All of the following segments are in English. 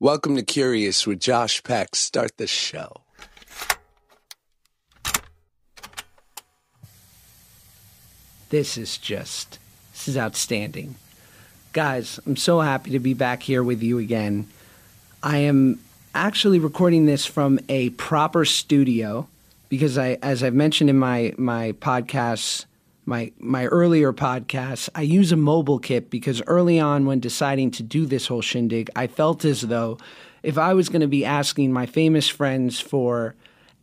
Welcome to Curious with Josh Peck. Start the show. This is outstanding. Guys, I'm so happy to be back here with you again. I am actually recording this from a proper studio because as I've mentioned in my podcasts, my earlier podcasts, I use a mobile kit because early on when deciding to do this whole shindig, I felt as though if I was going to be asking my famous friends for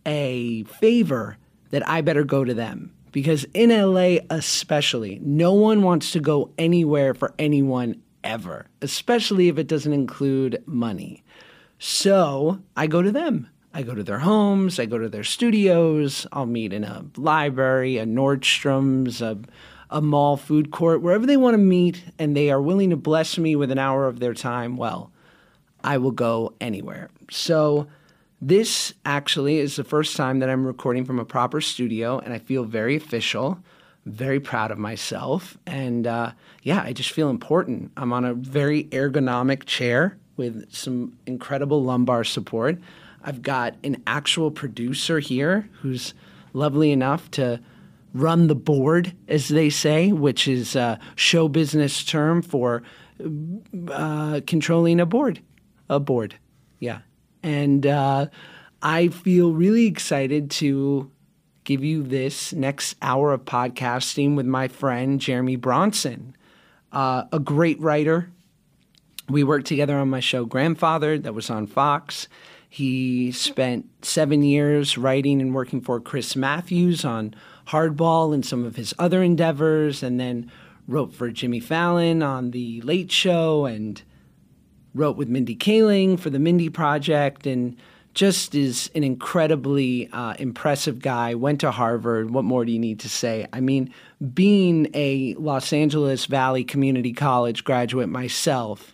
a favor, that I better go to them. Because in LA especially, no one wants to go anywhere for anyone ever, especially if it doesn't include money. So I go to them. I go to their homes, I go to their studios, I'll meet in a library, a Nordstrom's, a mall food court, wherever they want to meet, and they are willing to bless me with an hour of their time, well, I will go anywhere. So this actually is the first time that I'm recording from a proper studio, and I feel very official, very proud of myself, and I just feel important. I'm on a very ergonomic chair with some incredible lumbar support. I've got an actual producer here who's lovely enough to run the board, as they say, which is a show business term for controlling a board. A board, yeah. And I feel really excited to give you this next hour of podcasting with my friend, Jeremy Bronson, a great writer. We worked together on my show Grandfather that was on Fox. He spent 7 years writing and working for Chris Matthews on Hardball and some of his other endeavors, and then wrote for Jimmy Fallon on The Late Show and wrote with Mindy Kaling for the Mindy Project, and just is an incredibly impressive guy. Went to Harvard. What more do you need to say? I mean, being a Los Angeles Valley Community College graduate myself,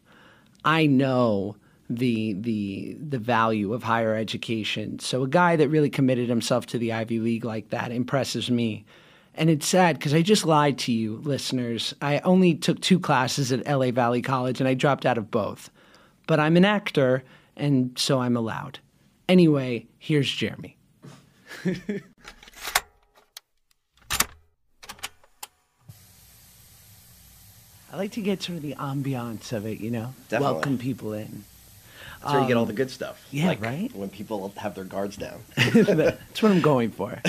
I know the value of higher education. So a guy that really committed himself to the Ivy League like that impresses me. And it's sad because I just lied to you, listeners. I only took 2 classes at LA Valley College and I dropped out of both. But I'm an actor, and so I'm allowed. Anyway, here's Jeremy. I like to get sort of the ambiance of it, you know? Definitely. Welcome people in. That's where you get all the good stuff. Yeah, like right? when people have their guards down. That's what I'm going for.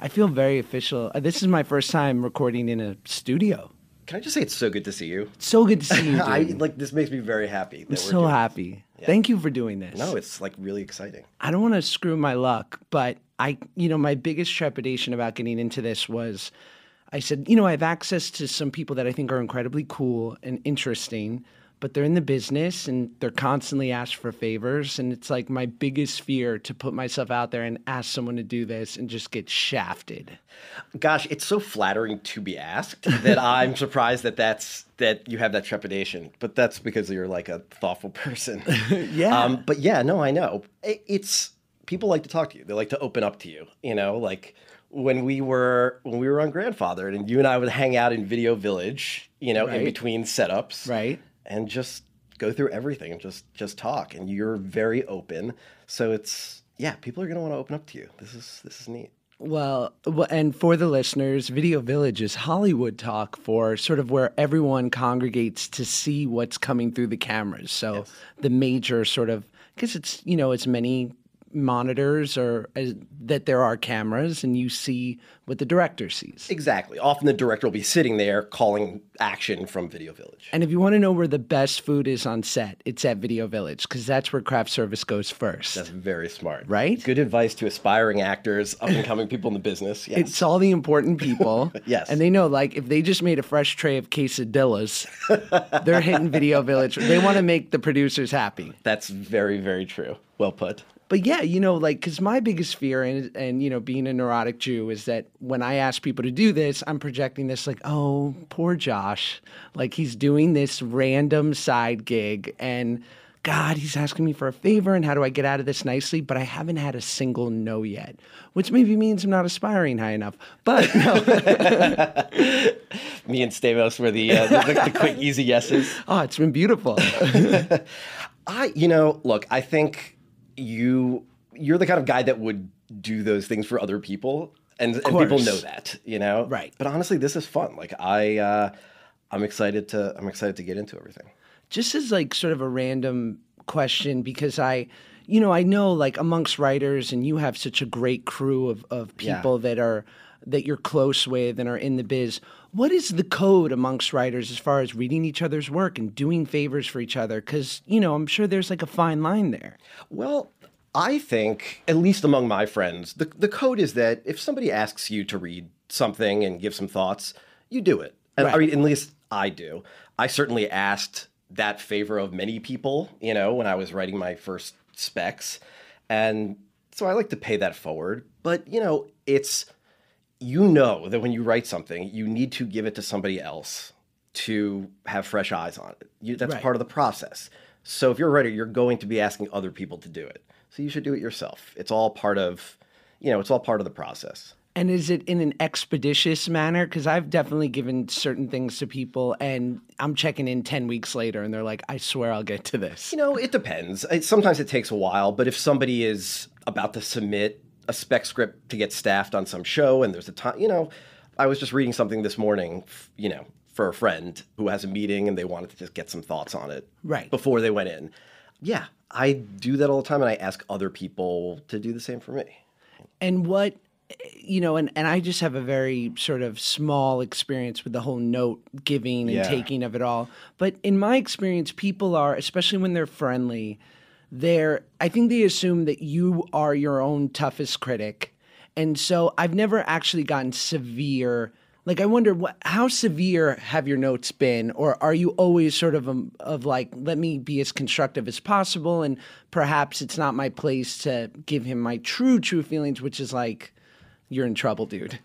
I feel very official. This is my first time recording in a studio. Can I just say it's so good to see you? It's so good to see you, dude. This makes me very happy. I'm so happy. Yeah. Thank you for doing this. No, it's like really exciting. I don't want to screw my luck, but my biggest trepidation about getting into this was I said, I have access to some people that I think are incredibly cool and interesting, but they're in the business and they're constantly asked for favors. And it's like my biggest fear to put myself out there and ask someone to do this and just get shafted. Gosh, it's so flattering to be asked that I'm surprised that you have that trepidation. But that's because you're like a thoughtful person. Yeah. But yeah, no, I know. It's people like to talk to you. They like to open up to you. Like when we were on Grandfather and you and I would hang out in Video Village, Right. in between setups. Right. And just go through everything and just talk. And you're very open. So people are going to want to open up to you. This is neat. Well, and for the listeners, Video Village is Hollywood talk for sort of where everyone congregates to see what's coming through the cameras. So yes. The major sort of, because it's, as many monitors or that there are cameras and you see what the director sees. Exactly. Often the director will be sitting there calling action from Video Village. And if you want to know where the best food is on set, it's at Video Village because that's where craft service goes first. That's very smart. Right? Good advice to aspiring actors, up-and-coming people in the business. Yes. It's all the important people. Yes. And they know, like, if they just made a fresh tray of quesadillas, they're hitting Video Village. They want to make the producers happy. That's very, very true. Well put. But yeah, because my biggest fear and being a neurotic Jew is that when I ask people to do this, I'm projecting this like, oh, poor Josh. Like he's doing this random side gig and God, he's asking me for a favor and how do I get out of this nicely? But I haven't had a single no yet, which maybe means I'm not aspiring high enough. But no. Me and Stamos were the quick, easy yeses. Oh, it's been beautiful. Look, I think you're the kind of guy that would do those things for other people, and people know that, Right. But honestly, this is fun. Like I'm excited to get into everything. Just as like sort of a random question, because I know like amongst writers, and you have such a great crew of people that you're close with and are in the biz. What is the code amongst writers as far as reading each other's work and doing favors for each other? Because, I'm sure there's like a fine line there. Well, I think, at least among my friends, the code is that if somebody asks you to read something and give some thoughts, you do it. And Right. I mean, at least I do. I certainly asked that favor of many people, when I was writing my first specs. And so I like to pay that forward. But, it's, that when you write something, you need to give it to somebody else to have fresh eyes on it. That's Right. part of the process. So if you're a writer, you're going to be asking other people to do it. So you should do it yourself. It's all part of, it's all part of the process. And is it in an expeditious manner? Because I've definitely given certain things to people and I'm checking in 10 weeks later and they're like, I swear I'll get to this. It depends. Sometimes it takes a while, but if somebody is about to submit a spec script to get staffed on some show and there's a time, I was just reading something this morning, for a friend who has a meeting and they wanted to just get some thoughts on it Right. before they went in. Yeah, I do that all the time and I ask other people to do the same for me. And what, and I just have a very sort of small experience with the whole note giving and Yeah. taking of it all. But in my experience, people are, especially when they're friendly, I think they assume that you are your own toughest critic. And so I've never actually gotten severe. Like, I wonder how severe have your notes been? Or are you always sort of like, let me be as constructive as possible? And perhaps it's not my place to give him my true feelings, which is like, you're in trouble, dude.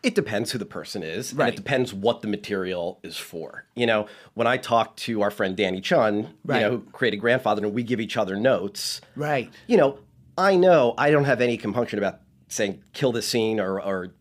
It depends who the person is, Right. and it depends what the material is for. When I talk to our friend Danny Chun, Right. Who created Grandfather, and we give each other notes, Right. I know I don't have any compunction about saying kill this scene or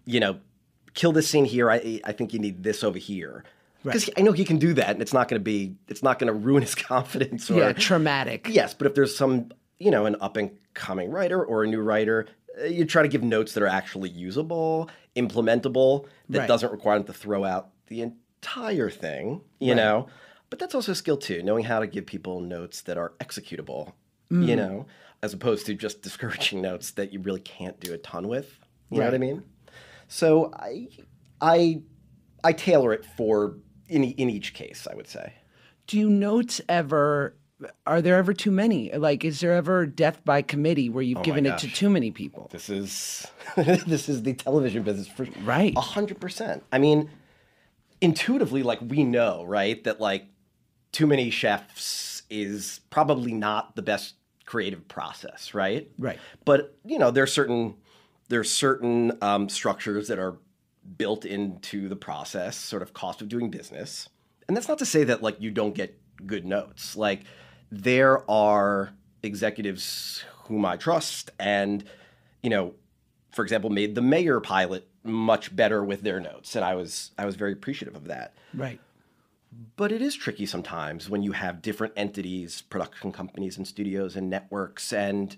kill this scene here. I think you need this over here. Because I know he can do that, and it's not going to ruin his confidence. Or, traumatic. Yes, but if there's some, an up and coming writer or a new writer, you try to give notes that are actually usable, implementable, that Right. doesn't require them to throw out the entire thing, you know. But that's also a skill too, knowing how to give people notes that are executable, as opposed to just discouraging notes that you really can't do a ton with. You know what I mean? So I tailor it for in each case, I would say. Do notes are there ever too many? Like, is there ever death by committee where you've given it to too many people? This is this is the television business for Right. 100%. I mean, intuitively, like we know, right, that like too many chefs is probably not the best creative process, right? Right. But there's certain structures that are built into the process, sort of cost of doing business, and that's not to say that like you don't get good notes. Like there are executives whom I trust and, for example, made the Mayor pilot much better with their notes. And I was very appreciative of that. Right. But it is tricky sometimes when you have different entities, production companies and studios and networks, and,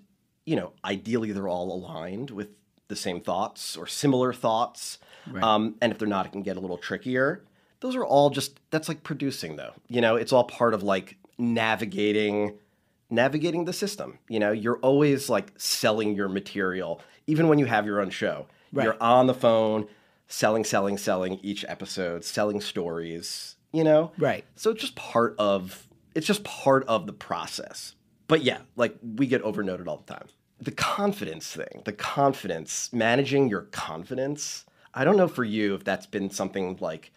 ideally they're all aligned with the same thoughts or similar thoughts. Right. And if they're not, it can get a little trickier. Those are all that's like producing though. It's all part of like navigating the system. You're always like selling your material, even when you have your own show. Right. You're on the phone, selling each episode, selling stories, Right. So it's just part of the process. But yeah, like we get overnoted all the time. The confidence thing, managing your confidence. I don't know for you if that's been something like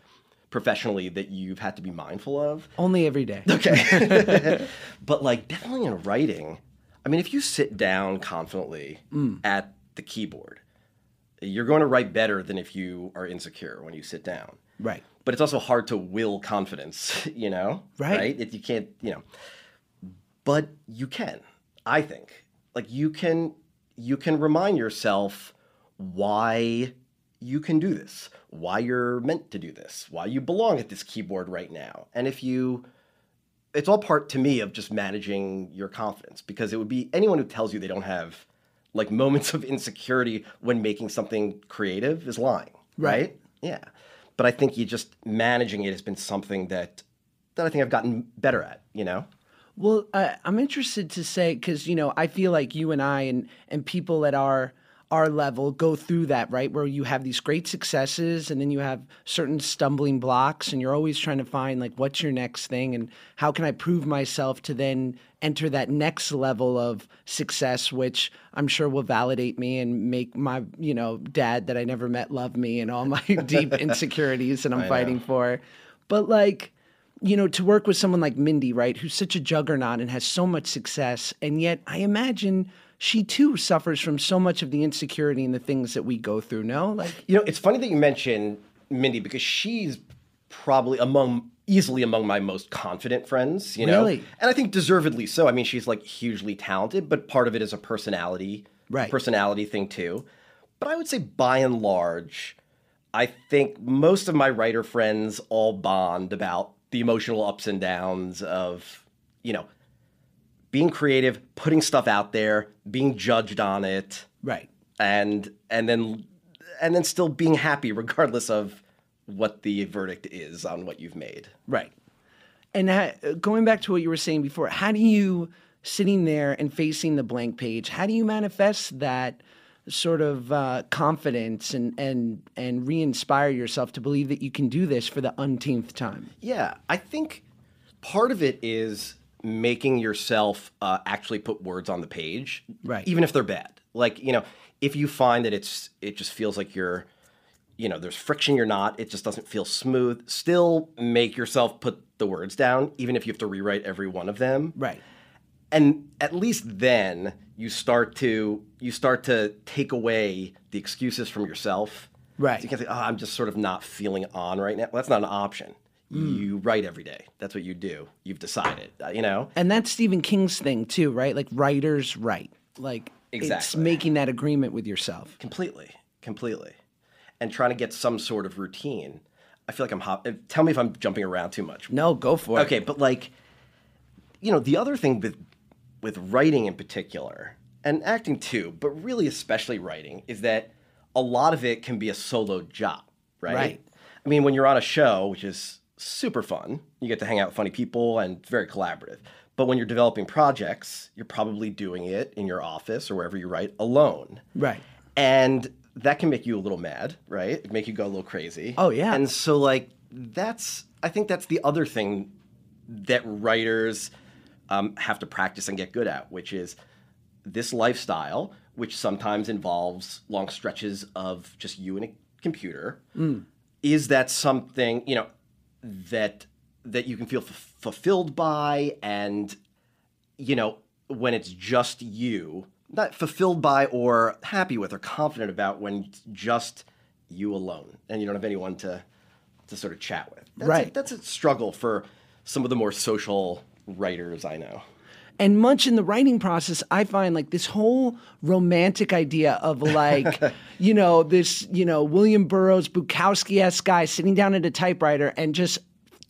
professionally that you've had to be mindful of. Only every day. Okay. But like definitely in writing, I mean, if you sit down confidently at the keyboard, you're going to write better than if you are insecure when you sit down. Right. But it's also hard to will confidence, Right. If you can't, but you can, I think. Like you can remind yourself why you can do this, why you're meant to do this, why you belong at this keyboard right now. And if you it's all part to me of just managing your confidence, because it would be anyone who tells you they don't have like moments of insecurity when making something creative is lying, right? Yeah. But I think you just managing it has been something that I think I've gotten better at, you know? Well, I'm interested to say, because, you know, I feel like you and I and people at our level go through that, right? Where you have these great successes and then you have certain stumbling blocks and you're always trying to find like, what's your next thing and how can I prove myself to then enter that next level of success, which I'm sure will validate me and make my, you know, dad that I never met love me and all my deep insecurities that I'm fighting for. But like, you know, to work with someone like Mindy, right, who's such a juggernaut and has so much success, and yet I imagine she too suffers from so much of the insecurity and the things that we go through, no? Like, you know, it's funny that you mention Mindy, because she's probably easily among my most confident friends, you know? Really? And I think deservedly so. I mean, she's like hugely talented, but part of it is a personality thing too. But I would say by and large, I think most of my writer friends all bond about the emotional ups and downs of, you know, being creative, putting stuff out there, being judged on it, right, and then still being happy regardless of what the verdict is on what you've made. Right. And going back to what you were saying before, how do you, sitting there and facing the blank page, how do you manifest that sort of confidence and re-inspire yourself to believe that you can do this for the umpteenth time? Yeah, I think part of it is making yourself actually put words on the page, right? Even if they're bad. Like, you know, if you find that it just feels like you're, you know, there's friction, it just doesn't feel smooth, still make yourself put the words down, even if you have to rewrite every one of them. Right. And at least then you start to take away the excuses from yourself. Right. So you can say, oh, I'm just sort of not feeling on right now. Well, that's not an option. You write every day. That's what you do. You've decided, you know? And that's Stephen King's thing too, right? Like writers write. Like exactly. It's making that agreement with yourself. Completely. And trying to get some sort of routine. I feel like tell me if I'm jumping around too much. No, go for it. Okay, but like, you know, the other thing with writing in particular, and acting too, but really especially writing, is that a lot of it can be a solo job, right? Right. I mean, when you're on a show, which is super fun, you get to hang out with funny people and it's very collaborative. But when you're developing projects, you're probably doing it in your office or wherever you write alone. Right. And that can make you a little mad, right? It can make you go a little crazy. Oh, yeah. And so, like, I think that's the other thing that writers have to practice and get good at, which is this lifestyle, which sometimes involves long stretches of just you and a computer. Is that something, you know, that you can feel fulfilled by, and, you know, when it's just you, not fulfilled by or happy with or confident about, when it's just you alone and you don't have anyone to sort of chat with. That's a struggle for some of the more social writers I know. And much in the writing process, I find like this whole romantic idea of like, you know, this, you know, William Burroughs, Bukowski-esque guy sitting down at a typewriter and just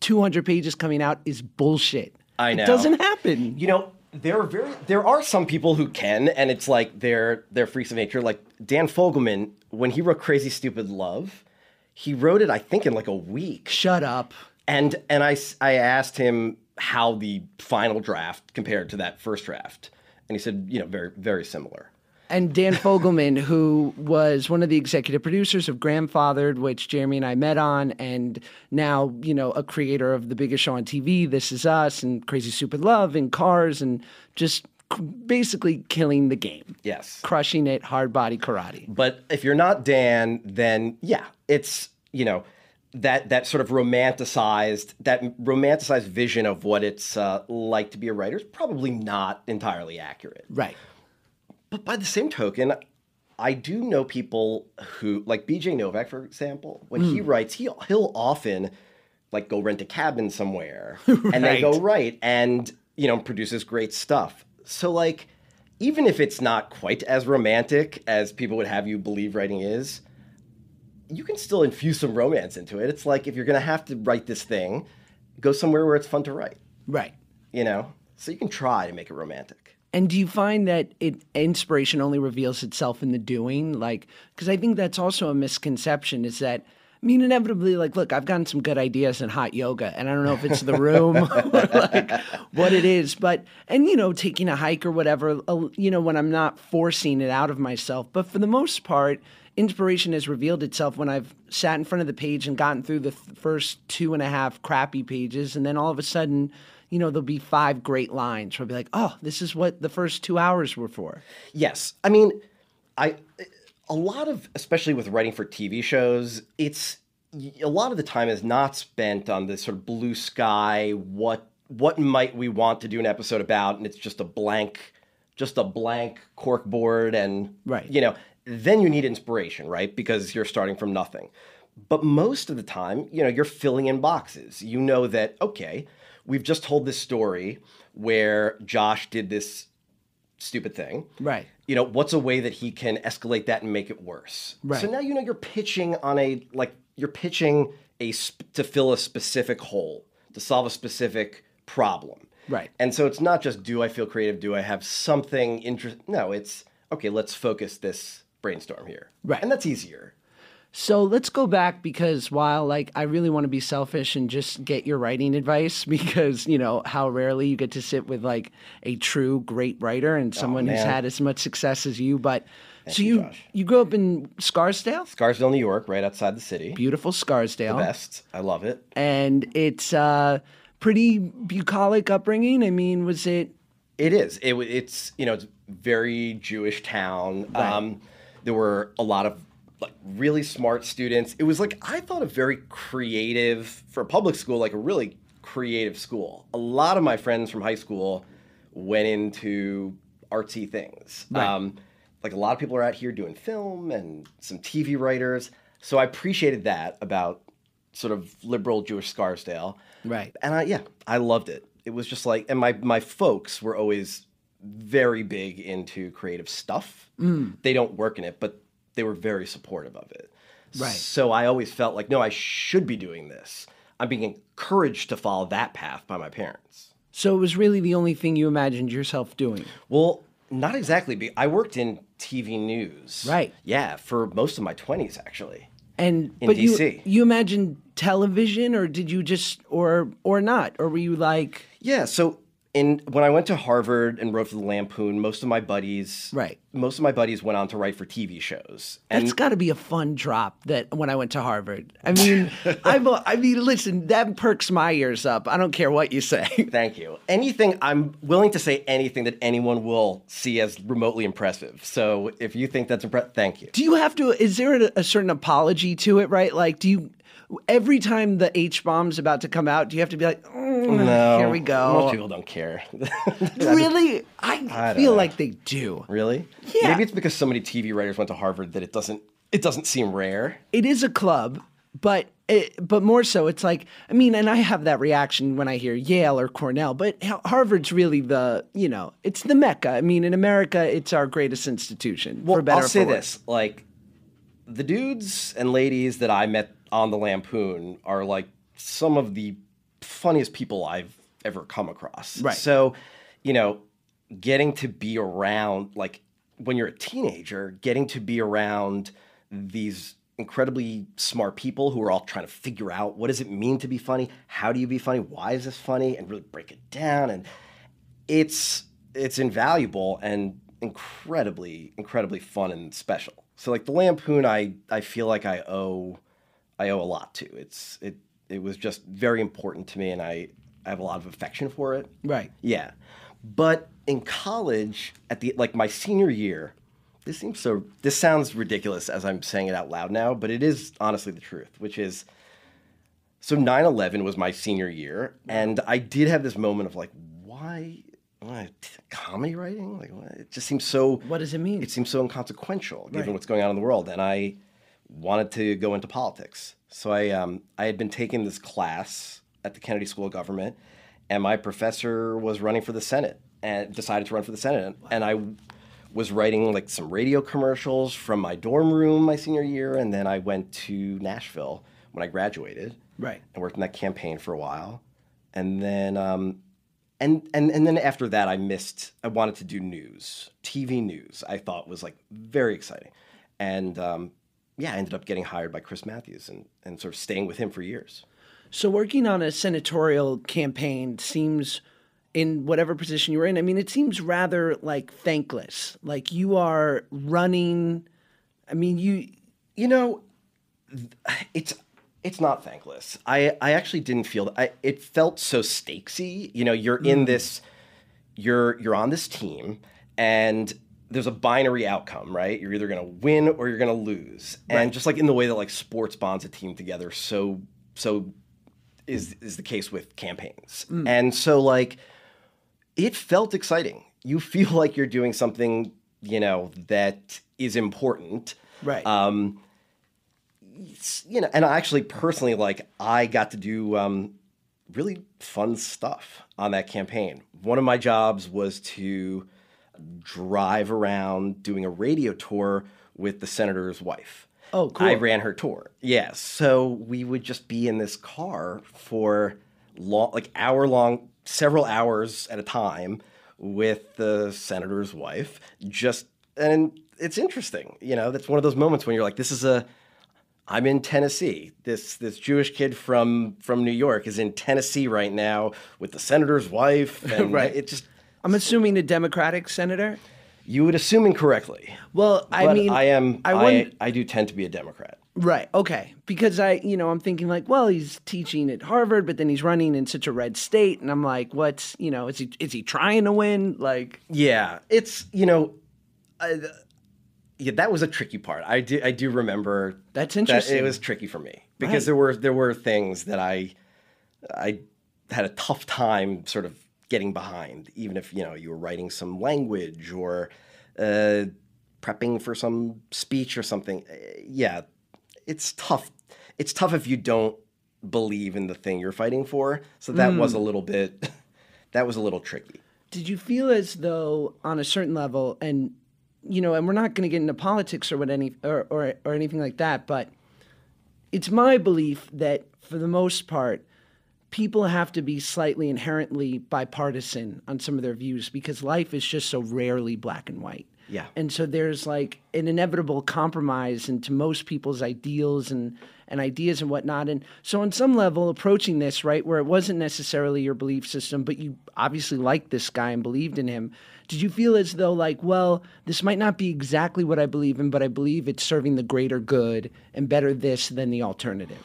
200 pages coming out is bullshit. I know. It doesn't happen. You know, there are some people who can, and it's like they're freaks of nature. Like Dan Fogelman, when he wrote Crazy Stupid Love, he wrote it, I think, in like a week. Shut up. And I asked him how the final draft compared to that first draft. And he said, you know, very, very similar. And Dan Fogelman, who was one of the executive producers of Grandfathered, which Jeremy and I met on, and now, you know, a creator of the biggest show on TV, This Is Us, and Crazy Stupid Love, and Cars, and just basically killing the game. Yes. Crushing it, hard body karate. But if you're not Dan, then yeah, it's, you know, that sort of romanticized vision of what it's like to be a writer is probably not entirely accurate. Right. But by the same token, I do know people who, like BJ Novak, for example, when he writes, he'll often like go rent a cabin somewhere and then go write and, you know, produces great stuff. So like, even if it's not quite as romantic as people would have you believe writing is, you can still infuse some romance into it. It's like, if you're going to have to write this thing, go somewhere where it's fun to write. Right. you know? So you can try to make it romantic. And do you find that inspiration only reveals itself in the doing? Like, because I think that's also a misconception is that, I mean, inevitably, like, look, I've gotten some good ideas in hot yoga, and I don't know if it's the room or like what it is, but, and, you know, taking a hike or whatever, you know, when I'm not forcing it out of myself. But for the most part, inspiration has revealed itself when I've sat in front of the page and gotten through the first 2.5 crappy pages, and then all of a sudden, you know, there'll be 5 great lines where I'll be like, oh, this is what the first 2 hours were for. Yes. I mean, a lot of, especially with writing for TV shows, a lot of the time is not spent on this sort of blue sky, what might we want to do an episode about, and it's just a blank cork board, and, right. you know, then you need inspiration, right? Because you're starting from nothing. But most of the time, you know, you're filling in boxes. You know that, okay, we've just told this story where Josh did this stupid thing. Right. You know, what's a way that he can escalate that and make it worse? Right. So now, you know, you're pitching to fill a specific hole, to solve a specific problem. Right. And so it's not just, do I feel creative? Do I have something interesting? No, it's, okay, let's focus this brainstorm here. Right. And that's easier. So let's go back, because while, like, I really want to be selfish and just get your writing advice, because, you know, how rarely you get to sit with, like, a true great writer and someone who's had as much success as you. But Thank so you, you grew up in Scarsdale? Scarsdale, New York, right outside the city. Beautiful Scarsdale. The best. I love it. And it's pretty bucolic upbringing. I mean, was it? It is. It's, you know, it's very Jewish town. Right. There were a lot of, like, really smart students. It was, like, I thought a very creative, for a public school, like a really creative school. A lot of my friends from high school went into artsy things. Right. Like, a lot of people are out here doing film and some TV writers. So I appreciated that about sort of liberal Jewish Scarsdale. Right. And I loved it. It was just like, and my folks were always very big into creative stuff. They don't work in it, but they were very supportive of it. Right. So I always felt like, no, I should be doing this. I'm being encouraged to follow that path by my parents. So it was really the only thing you imagined yourself doing? Well, not exactly. I worked in TV news. Right. Yeah, for most of my 20s, actually. And in but DC. you imagined television, or did you just or not? Or were you like? Yeah, so when I went to Harvard and wrote for the Lampoon, most of my buddies went on to write for TV shows. And That's got to be a fun drop. That when I went to Harvard, I mean, I mean, listen, that perks my ears up. I don't care what you say. Thank you. I'm willing to say anything that anyone will see as remotely impressive. So if you think that's impressive, thank you. Do you have to? Is there a certain apology to it? Right? Like, do you? Every time the H-bomb's about to come out, do you have to be like, no, here we go? Most people don't care. Really? I feel like they do. Really? Yeah. Maybe it's because so many TV writers went to Harvard that it doesn't seem rare. It is a club, but more so, it's like, I mean, and I have that reaction when I hear Yale or Cornell, but Harvard's really it's the Mecca. I mean, in America, it's our greatest institution. Well, for better I'll or say for this, like, the dudes and ladies that I met on the Lampoon are, like, some of the funniest people I've ever come across. Right. So, you know, getting to be around, like, when you're a teenager, getting to be around these incredibly smart people who are all trying to figure out, what does it mean to be funny? How do you be funny? Why is this funny? And really break it down. And it's invaluable and incredibly, incredibly fun and special. So, like, the Lampoon, I feel like I owe a lot to. It was just very important to me, and I have a lot of affection for it. Right. Yeah. But in college, my senior year, this sounds ridiculous as I'm saying it out loud now, but it is honestly the truth, which is, so 9/11 was my senior year, and I did have this moment of, like, why comedy writing? Like, what? It just seems so... What does it mean? It seems so inconsequential, given what's going on in the world, and I wanted to go into politics. So I had been taking this class at the Kennedy School of Government, and my professor was running for the Senate and decided to run for the Senate. Wow. And I was writing, like, some radio commercials from my dorm room my senior year, and then I went to Nashville when I graduated. Right. And worked in that campaign for a while. And then And then after that, I wanted to do news. TV news, I thought was like very exciting. And I ended up getting hired by Chris Matthews and sort of staying with him for years. So working on a senatorial campaign seems, in whatever position you were in, I mean, it seems rather like thankless. Like you are running, I mean, You know, it's not thankless. I actually didn't feel that. It felt so stakesy. You know, you're in this, you're on this team, and there's a binary outcome, right? You're either going to win or you're going to lose. Right. And just like in the way that like sports bonds a team together, so is the case with campaigns. And so like it felt exciting. You feel like you're doing something, you know, that is important. Right. You know, and I actually personally, like, I got to do really fun stuff on that campaign. One of my jobs was to drive around doing a radio tour with the senator's wife. Oh, cool. I ran her tour. Yeah. So we would just be in this car for hour-long, several hours at a time with the senator's wife. And it's interesting. You know, that's one of those moments when you're like, I'm in Tennessee. This Jewish kid from New York is in Tennessee right now with the senator's wife. And right. I'm assuming a Democratic senator. You would assume incorrectly. Well, I mean, I do tend to be a Democrat. Right. Okay. Because I'm thinking like, well, he's teaching at Harvard, but then he's running in such a red state, and I'm like, is he trying to win? Like, yeah, it's that was a tricky part. I do remember. That's interesting. That it was tricky for me because there were things that I had a tough time sort of getting behind, even if you were writing some language or prepping for some speech or something. Yeah, it's tough. It's tough if you don't believe in the thing you're fighting for. So that was a little bit. That was a little tricky. Did you feel as though, on a certain level, and we're not going to get into politics or anything like that, but it's my belief that for the most part, people have to be slightly inherently bipartisan on some of their views because life is just so rarely black and white. Yeah. And so there's like an inevitable compromise into most people's ideals and ideas and whatnot. And so on some level, approaching this, right, where it wasn't necessarily your belief system, but you obviously liked this guy and believed in him, did you feel as though like, well, this might not be exactly what I believe in, but I believe it's serving the greater good and better this than the alternative?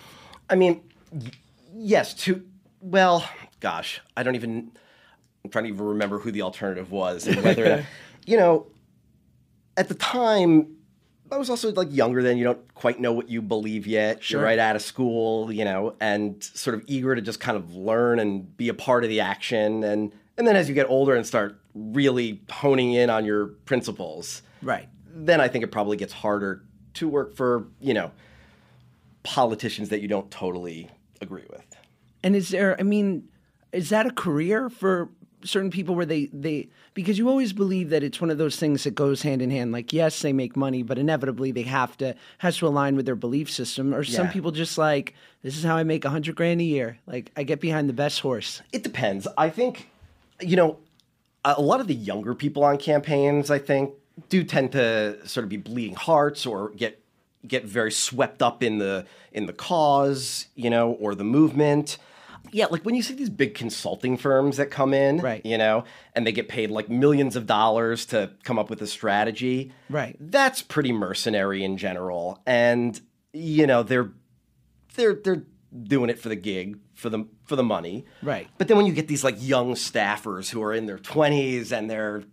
I mean, yes, well, gosh, I'm trying to even remember who the alternative was and whether, at the time, I was also like younger then. You don't quite know what you believe yet. Sure. You're right out of school, and sort of eager to just kind of learn and be a part of the action. And then as you get older and start really honing in on your principles, right, then I think it probably gets harder to work for, politicians that you don't totally agree with. And is that a career for certain people where they because you always believe that it's one of those things that goes hand in hand. Like, yes, they make money, but inevitably has to align with their belief system. Or some people just like, this is how I make $100,000 a year. Like, I get behind the best horse. It depends. I think, a lot of the younger people on campaigns, I think, do tend to sort of be bleeding hearts or get very swept up in the cause, or the movement. Yeah, like when you see these big consulting firms that come in, right, and they get paid like millions of dollars to come up with a strategy. Right. That's pretty mercenary in general. And, they're doing it for the gig, for the money. Right. But then when you get these like young staffers who are in their 20s and they're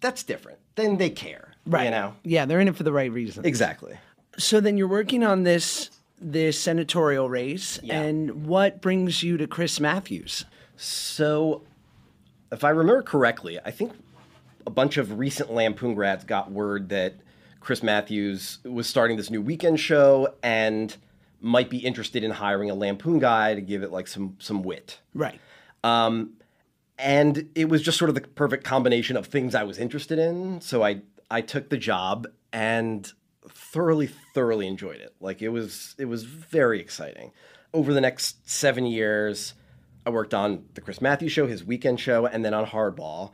that's different. Then they care. Right. Yeah, they're in it for the right reason. Exactly. So then you're working on this senatorial race, and what brings you to Chris Matthews? So, if I remember correctly, I think a bunch of recent Lampoon grads got word that Chris Matthews was starting this new weekend show and might be interested in hiring a Lampoon guy to give it like some wit. Right. And it was just sort of the perfect combination of things I was interested in. So I took the job and thoroughly enjoyed it. Like it was very exciting. Over the next 7 years, I worked on the Chris Matthews Show, his weekend show, and then on Hardball.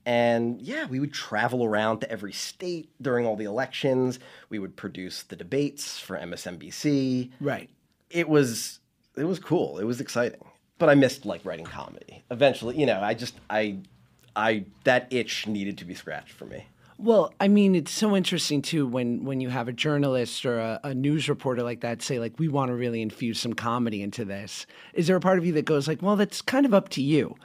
And yeah, we would travel around to every state during all the elections. We would produce the debates for MSNBC. Right. It was cool. It was exciting. But I missed like writing comedy. Eventually, I that itch needed to be scratched for me. Well, I mean, it's so interesting too when you have a journalist or a news reporter like that say like, we want to really infuse some comedy into this. Is there a part of you that goes like, well, that's kind of up to you?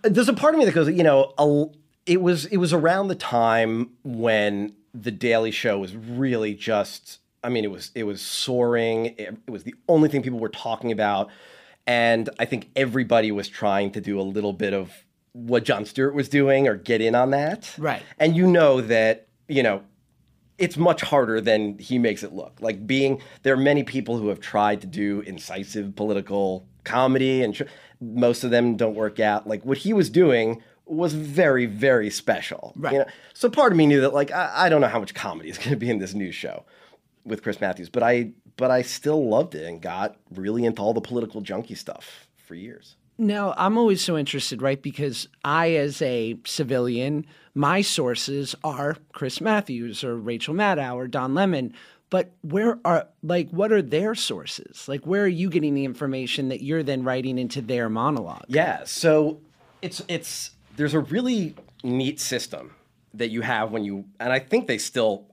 There's a part of me that goes, it was around the time when The Daily Show was really just, I mean, it was soaring. It was the only thing people were talking about. And I think everybody was trying to do a little bit of what Jon Stewart was doing or get in on that. Right. And that, it's much harder than he makes it look. Like there are many people who have tried to do incisive political comedy and most of them don't work out. Like what he was doing was very, very special. Right. So part of me knew that like, I don't know how much comedy is going to be in this news show with Chris Matthews, but I still loved it and got really into all the political junkie stuff for years. Now, I'm always so interested, right? Because I, as a civilian, my sources are Chris Matthews or Rachel Maddow or Don Lemon. But what are their sources? Like, where are you getting the information that you're then writing into their monologue? Yeah, so there's a really neat system that you have and I think it still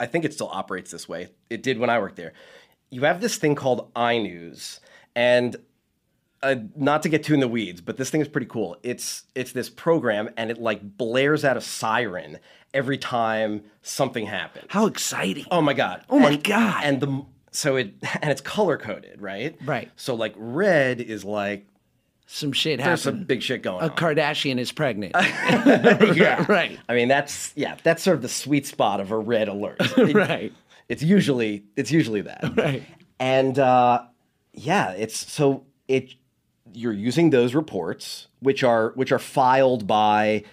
operates this way. It did when I worked there. You have this thing called iNews, and not to get too in the weeds, but this thing is pretty cool. It's this program, and it like blares out a siren every time something happens. How exciting! Oh my god! Oh my god! And it's color coded, right? Right. So like red is like some shit there's happened. some big shit going on. A Kardashian is pregnant. Yeah, right. I mean that's sort of the sweet spot of a red alert. Right. It's usually that. Right. And you're using those reports, which are filed by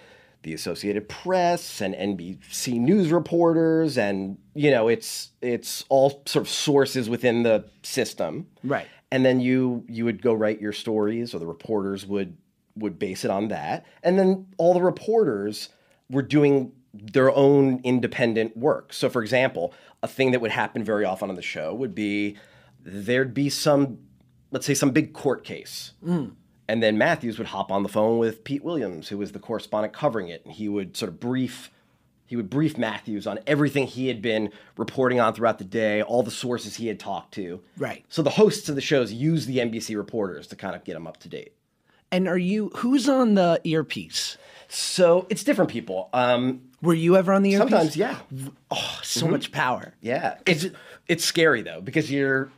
the Associated Press and NBC News reporters, and it's all sort of sources within the system. Right. And then you would go write your stories, or the reporters would base it on that. And then all the reporters were doing their own independent work. So, for example, a thing that would happen very often on the show would be there'd be some big court case. And then Matthews would hop on the phone with Pete Williams, who was the correspondent covering it. And he would sort of brief Matthews on everything he had been reporting on throughout the day, all the sources he had talked to. Right. So the hosts of the shows use the NBC reporters to kind of get them up to date. And who's on the earpiece? So it's different people. Were you ever on the earpiece? Sometimes, yeah. Oh, so much power. Yeah. It's scary though, because you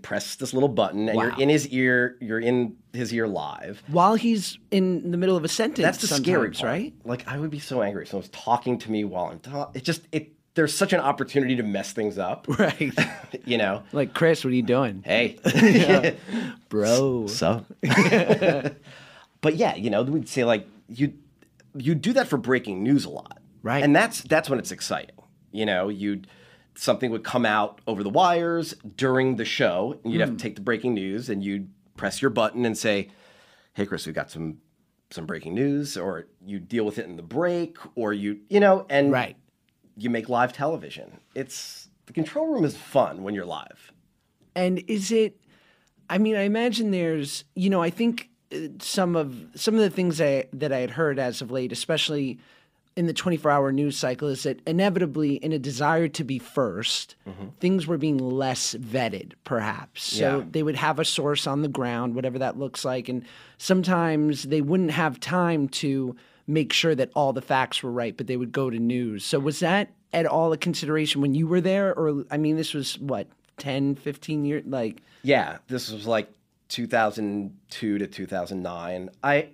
press this little button and Wow. you're in his ear live. While he's in the middle of a sentence. That's the scary part, right? Like I would be so angry if someone's talking to me while I'm talking. There's such an opportunity to mess things up. Right. Like, Chris, what are you doing? Hey. Yeah. Bro. So. But yeah, we'd say like you do that for breaking news a lot. Right. And that's when it's exciting. Something would come out over the wires during the show, and you'd have to take the breaking news, and you'd press your button and say, "Hey, Chris, we got some breaking news," or you deal with it in the break, or and right. You make live television. The control room is fun when you're live. And is it? I mean, I imagine there's, I think some of the things that I had heard as of late, especially in the 24-hour news cycle, is that inevitably, in a desire to be first, things were being less vetted, perhaps. So they would have a source on the ground, whatever that looks like, and sometimes they wouldn't have time to make sure that all the facts were right, but they would go to news. So was that at all a consideration when you were there? Or, I mean, this was, 10, 15 years? Yeah, this was like 2002 to 2009. I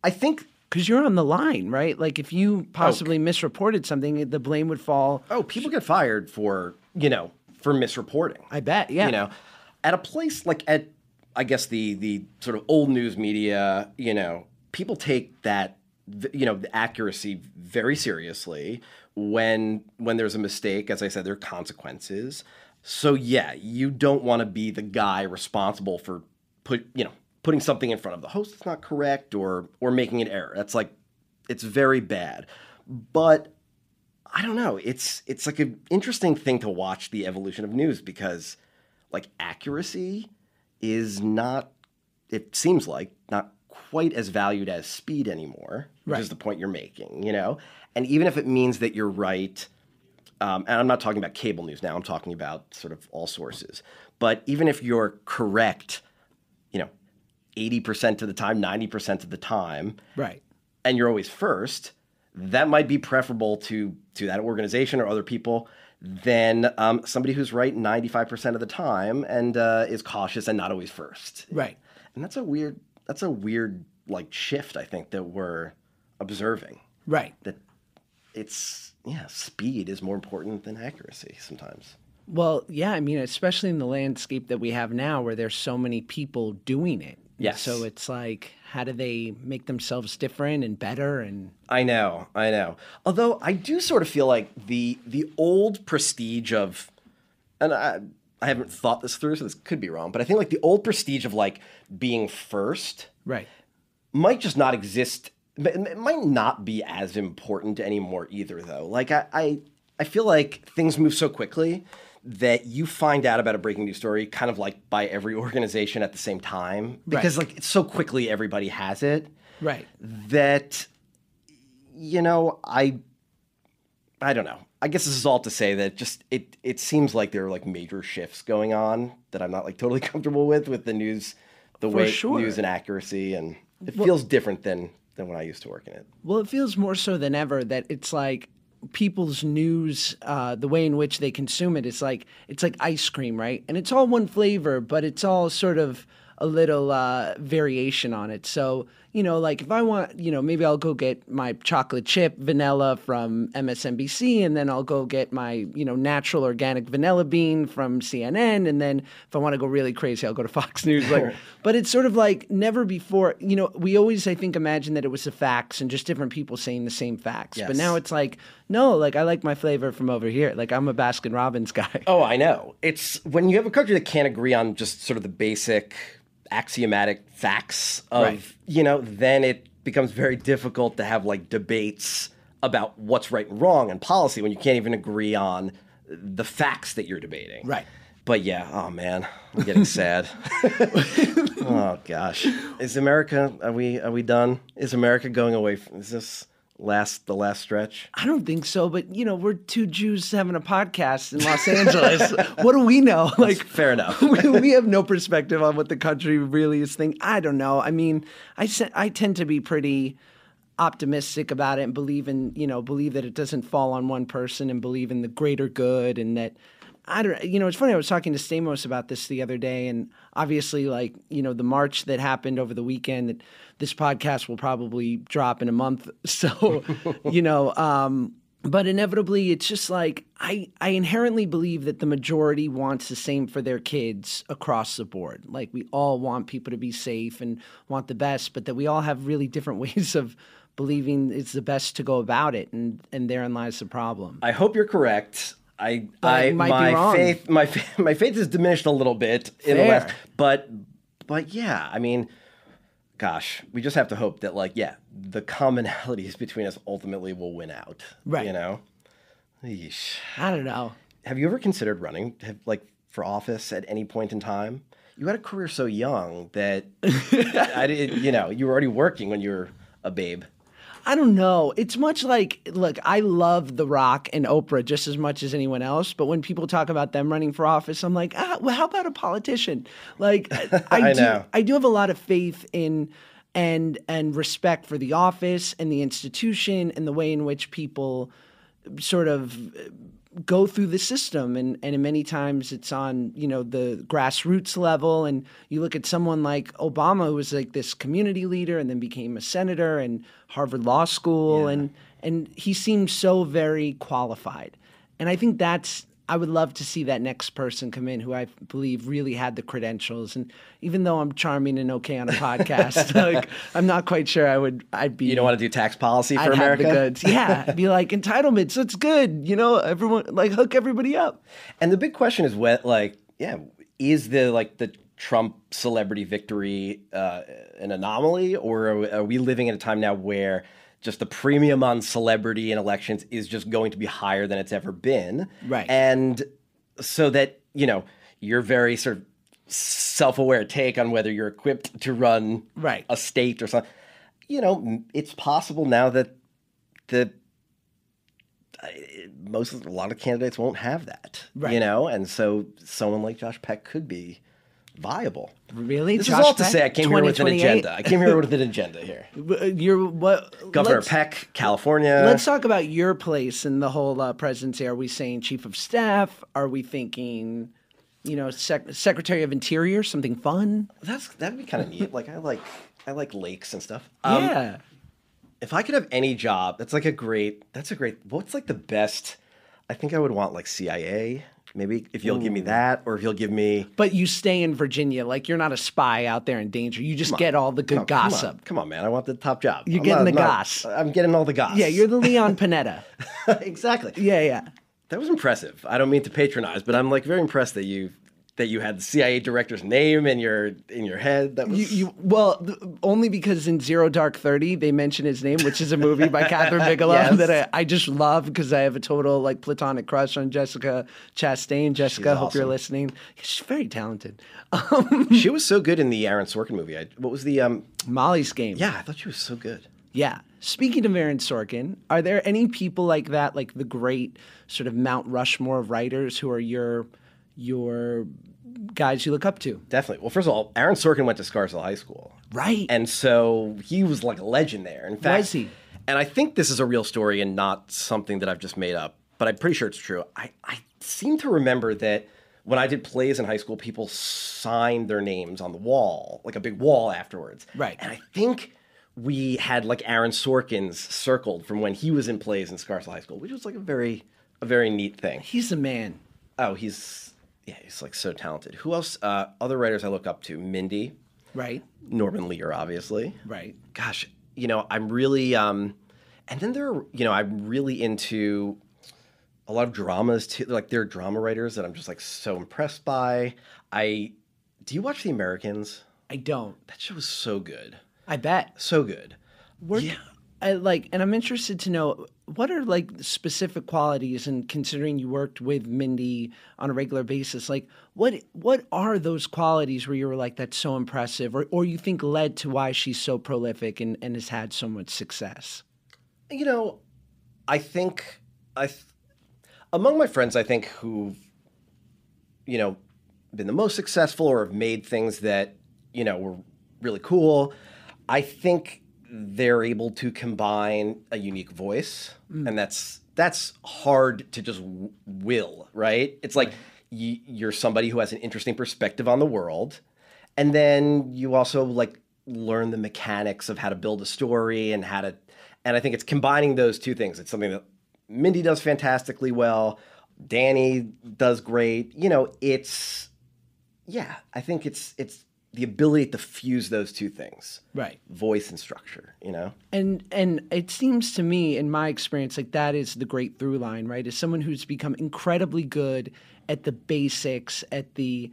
think... Because you're on the line, right? Like, if you possibly misreported something, the blame would fall. Oh, people get fired for misreporting. I bet, yeah. At a place like I guess the sort of old news media, people take that, the accuracy very seriously. When there's a mistake, as I said, there are consequences. So yeah, you don't want to be the guy responsible for putting something in front of the host that's not correct or making an error. That's like, it's very bad. But I don't know. It's like an interesting thing to watch the evolution of news because like accuracy is not, it seems like, not quite as valued as speed anymore, which is the point you're making, And even if it means that you're right, and I'm not talking about cable news now, I'm talking about sort of all sources. But even if you're correct, 80% of the time, 90% of the time, right, and you're always first, that might be preferable to that organization or other people than somebody who's right 95% of the time and is cautious and not always first. Right. And that's a weird like shift, I think, that we're observing. Right. That speed is more important than accuracy sometimes. Well, yeah, I mean, especially in the landscape that we have now where there's so many people doing it. Yes. So it's like, how do they make themselves different and better? And I know. Although I do sort of feel like the old prestige of, and I haven't thought this through, so this could be wrong, but I think like the old prestige of like being first, right, might just not exist. It might not be as important anymore either, though. Like I feel like things move so quickly that you find out about a breaking news story kind of like by every organization at the same time because like it's so quickly everybody has it. Right. That, I don't know. I guess this is all to say that just it seems like there are like major shifts going on that I'm not like totally comfortable with the news, news and accuracy, and it feels different than when I used to work in it. Well, it feels more so than ever that it's like people's news, the way in which they consume it, it's like ice cream, right? And it's all one flavor, but it's all sort of a little variation on it. So, like if I want, maybe I'll go get my chocolate chip vanilla from MSNBC, and then I'll go get my, natural organic vanilla bean from CNN. And then if I want to go really crazy, I'll go to Fox News. But it's sort of like never before, we always, I think, imagine that it was the facts and just different people saying the same facts. Yes. But now it's like, no, like I like my flavor from over here. Like I'm a Baskin Robbins guy. Oh, I know. It's when you have a country that can't agree on just sort of the basic axiomatic facts of, then it becomes very difficult to have like debates about what's right and wrong and policy when you can't even agree on the facts that you're debating. Right. But yeah, oh man, I'm getting sad. Oh gosh. Is America, are we done? Is America going away is this the last stretch? I don't think so, but we're two Jews having a podcast in Los Angeles. What do we know? Like, fair enough. we have no perspective on what the country really is thinking. I don't know. I mean, I tend to be pretty optimistic about it and believe that it doesn't fall on one person and believe in the greater good, and that it's funny. I was talking to Stamos about this the other day, and obviously, like, the march that happened over the weekend, that this podcast will probably drop in a month. So, but inevitably, it's just like, I inherently believe that the majority wants the same for their kids across the board. Like, we all want people to be safe and want the best, but that we all have really different ways of believing it's the best to go about it. And therein lies the problem. I hope you're correct. My faith has diminished a little bit in the last, but yeah, I mean, gosh, we just have to hope that the commonalities between us ultimately will win out. Right. Yeesh. I don't know. Have you ever considered running for office at any point in time? You had a career so young that you were already working when you were a babe. I don't know. It's much like, look, I love The Rock and Oprah just as much as anyone else. But when people talk about them running for office, I'm like, well, how about a politician? Like, I do have a lot of faith in and respect for the office and the institution and the way in which people sort of go through the system, and many times it's on the grassroots level, and you look at someone like Obama, who was like this community leader and then became a senator and Harvard Law School, and he seems so very qualified, and I think that's I would love to see that next person come in who I believe really had the credentials. And even though I'm charming and okay on a podcast, like I'm not quite sure I'd be. You don't want to do tax policy for I'd America? have the goods. Yeah. Be like, entitlements, that's good. You know, everyone, like, hook everybody up. And the big question is is the Trump celebrity victory an anomaly, or are we living in a time now where just the premium on celebrity in elections is just going to be higher than it's ever been? Right. And so that, your very sort of self-aware take on whether you're equipped to run a state or something, it's possible now that a lot of candidates won't have that, and so someone like Josh Peck could be viable. Really? This Josh is all to Peck? say I came here with an agenda. I came here with an agenda here. Governor Peck, California. Let's talk about your place in the whole presidency. Are we saying chief of staff? Are we thinking, Secretary of Interior, something fun? That'd be kind of neat. Like I like lakes and stuff. Yeah. If I could have any job, what's like the best? I think I would want like CIA. Maybe if you'll give me that, or if you'll give me. But you stay in Virginia, like you're not a spy out there in danger. You just get all the good gossip. Come on, man! I want the top job. You're getting the goss. I'm getting all the goss. Yeah, you're the Leon Panetta. Exactly. Yeah. That was impressive. I don't mean to patronize, but I'm like very impressed that you had the CIA director's name in your head. That was only because in Zero Dark 30 they mention his name, which is a movie by Catherine Bigelow that I just love because I have a total like platonic crush on Jessica Chastain. Jessica, hope you're listening. She's very talented. She was so good in the Aaron Sorkin movie. What was the Molly's Game? Yeah, I thought she was so good. Yeah. Speaking of Aaron Sorkin, are there any people like that, like the great sort of Mount Rushmore of writers who are your guys you look up to? Definitely. Well, first of all, Aaron Sorkin went to Scarsdale High School. Right. And so he was like a legend there. In fact, was he? And I think this is a real story and not something that I've just made up, but I'm pretty sure it's true. I seem to remember that when I did plays in high school, people signed their names on the wall, like a big wall afterwards. Right. And I think we had like Aaron Sorkin's circled from when he was in plays in Scarsdale High School, which was like a very neat thing. He's a man. Oh, he's like so talented. Who else? Other writers I look up to: Mindy, right? Norman Lear, obviously, right? Gosh, I'm really, and then I'm really into a lot of dramas too. Like there are drama writers that I'm just like so impressed by. Do you watch The Americans? I don't. That show is so good. I bet. So good. Yeah. And I'm interested to know what are like specific qualities, and considering you worked with Mindy on a regular basis, like what are those qualities where you were like, that's so impressive, or you think led to why she's so prolific and has had so much success? I think among my friends, I think who've, been the most successful or have made things that, were really cool, I think they're able to combine a unique voice, and that's hard to just will, right? It's like you're somebody who has an interesting perspective on the world, and then you also like learn the mechanics of how to build a story and and I think it's combining those two things. It's something that Mindy does fantastically well. Danny does great. I think it's the ability to fuse those two things, right? Voice and structure, And it seems to me, in my experience, like that is the great through line, right? Is someone who's become incredibly good at the basics, at the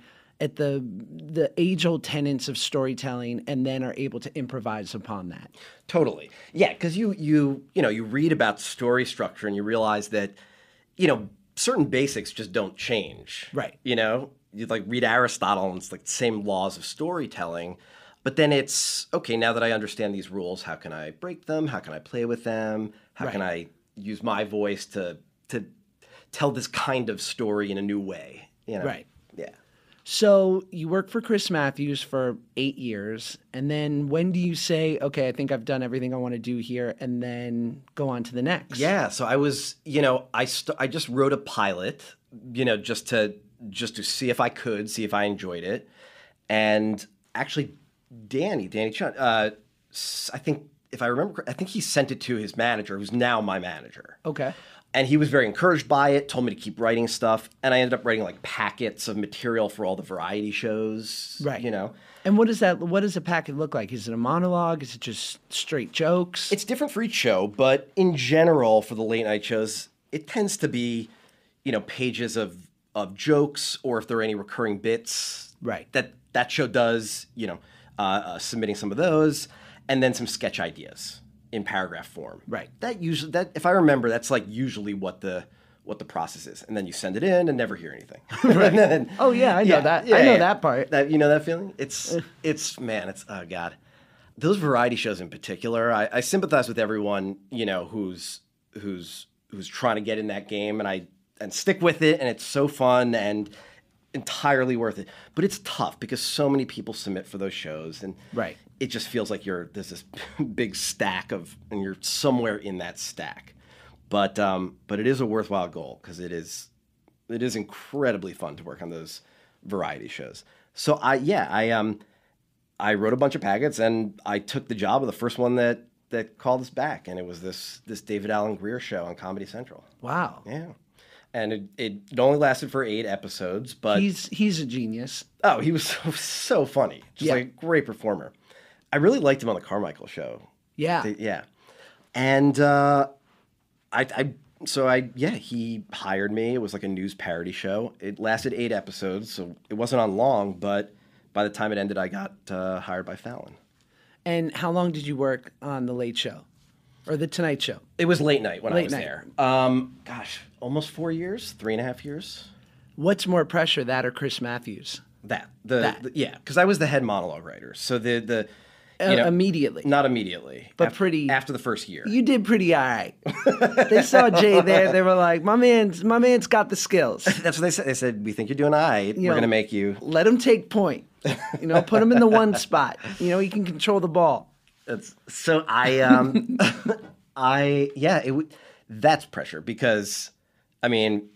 age-old tenets of storytelling, and then are able to improvise upon that. Totally, yeah. Because you read about story structure and you realize that certain basics just don't change, right? You like read Aristotle and it's like the same laws of storytelling, but then it's okay, now that I understand these rules, how can I break them? How can I play with them? How can I use my voice to tell this kind of story in a new way? Right. Yeah. So you worked for Chris Matthews for 8 years, and then when do you say, okay, I think I've done everything I want to do here, and then go on to the next? Yeah, so I was, I just wrote a pilot, just to see if I enjoyed it. And actually, Danny Chun, I think, if I remember, I think he sent it to his manager, who's now my manager. Okay. And he was very encouraged by it, told me to keep writing stuff. And I ended up writing like packets of material for all the variety shows, Right. you know. And what does a packet look like? Is it a monologue? Is it just straight jokes? It's different for each show, but in general, for the late night shows, it tends to be, you know, pages of jokes, or if there are any recurring bits Right. that show does, you know, submitting some of those, and then some sketch ideas in paragraph form. Right. That if I remember, that's like usually what the process is, and then you send it in and never hear anything. Right. Then, Oh yeah, I know that. I know that part. You know that feeling? It's oh god. Those variety shows in particular, I sympathize with everyone, you know, who's trying to get in that game, and stick with it, and it's so fun and entirely worth it. But it's tough because so many people submit for those shows, and Right. it just feels like there's this big stack and you're somewhere in that stack. But it is a worthwhile goal, because it is incredibly fun to work on those variety shows. So I wrote a bunch of packets, and I took the job of the first one that called us back, and it was this David Alan Grier show on Comedy Central. Wow. Yeah. And it only lasted for 8 episodes, but he's a genius. oh, he was so funny. Just like a great performer. I really liked him on the Carmichael show. Yeah. Yeah. And he hired me. It was like a news parody show. It lasted 8 episodes, so it wasn't on long, but by the time it ended, I got hired by Fallon. And how long did you work on The Late Show? Or The Tonight Show? It was late night when I was night. there. Almost 4 years, 3.5 years. What's more pressure, that or Chris Matthews? Yeah, because I was the head monologue writer. So Immediately. Not immediately, but after the first year. You did pretty all right. They saw Jay there. They were like, my man's got the skills. That's what they said. They said, we think you're doing all right. We're going to make you. Let him take point. You know, put him in the one spot. You know, he can control the ball. That's pressure, because, I mean,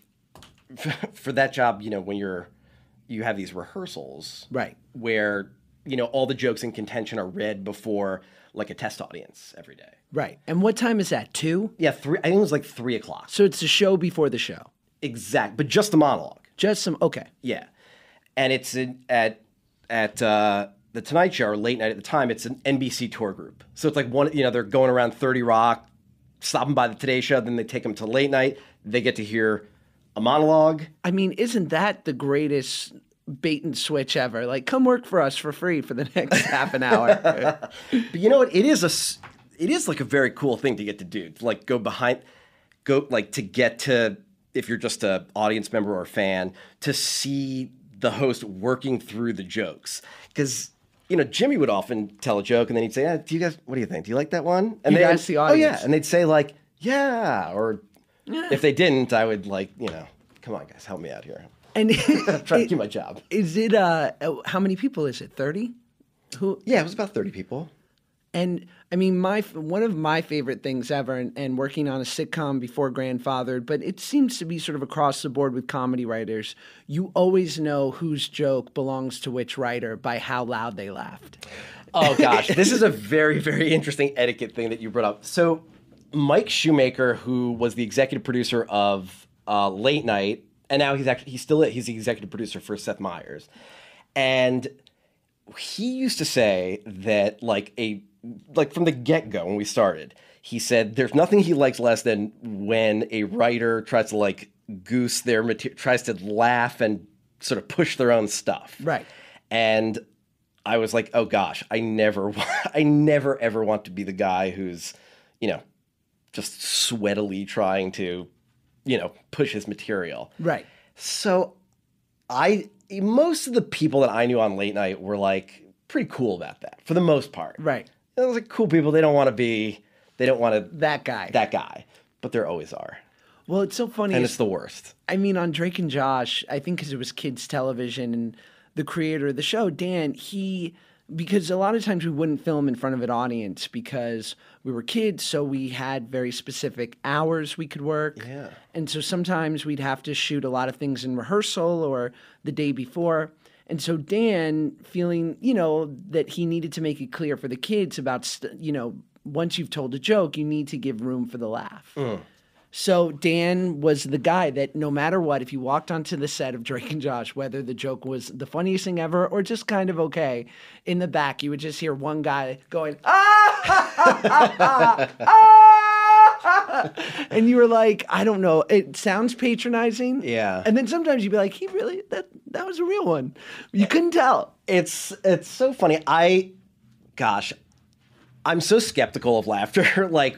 for that job, you know, when you have these rehearsals, right, where, you know, all the jokes in contention are read before like a test audience every day. Right. And what time is that? 2? Yeah, 3. I think it was like 3:00. So it's the show before the show. Exact, but just the monologue. Okay. Yeah, and it's at the Tonight Show, or late night at the time. It's an NBC tour group, so it's like they're going around 30 Rock, stopping by the Today Show, then they take them to late night. They get to hear a monologue. I mean, isn't that the greatest bait and switch ever? Like, come work for us for free for the next half an hour. But you know what? It is like a very cool thing to get to do. To like to get to, if you're just an audience member or a fan, to see the host working through the jokes. Because, you know, Jimmy would often tell a joke and then he'd say, what do you think? Do you like that one? And they ask the audience. Oh, yeah. And they'd say like, yeah. Or if they didn't, I would like, you know, come on, guys, help me out here. And I'm trying to do my job. Is it, how many people is it? 30? Yeah, it was about 30 people. And I mean, one of my favorite things ever, and working on a sitcom before Grandfathered, but it seems to be sort of across the board with comedy writers, you always know whose joke belongs to which writer by how loud they laughed. Oh, gosh. This is a very, very interesting etiquette thing that you brought up. So Mike Shoemaker, who was the executive producer of Late Night, and now he's the executive producer for Seth Meyers. And he used to say that from the get-go when we started, he said there's nothing he likes less than when a writer tries to like goose their material, tries to laugh and sort of push their own stuff. Right. And I was like, oh gosh, I never ever want to be the guy who's, you know, just sweatily trying to, you know, push his material. Right. So most of the people that I knew on Late Night were like pretty cool about that for the most part. Right. It was like cool people. They don't want that guy. But there always are. Well, it's so funny. And it's the worst. I mean, on Drake and Josh, I think because it was kids television, and the creator of the show, Dan, because a lot of times we wouldn't film in front of an audience because we were kids, so we had very specific hours we could work. Yeah. And so sometimes we'd have to shoot a lot of things in rehearsal or the day before. And so Dan, feeling, you know, that he needed to make it clear for the kids about, you know, once you've told a joke, you need to give room for the laugh. So Dan was the guy that no matter what, if you walked onto the set of Drake and Josh, whether the joke was the funniest thing ever or just kind of okay, in the back you would just hear one guy going, ah! And you were like, I don't know, it sounds patronizing. Yeah. And then sometimes you'd be like, that was a real one. You couldn't tell. It's so funny. I'm so skeptical of laughter, like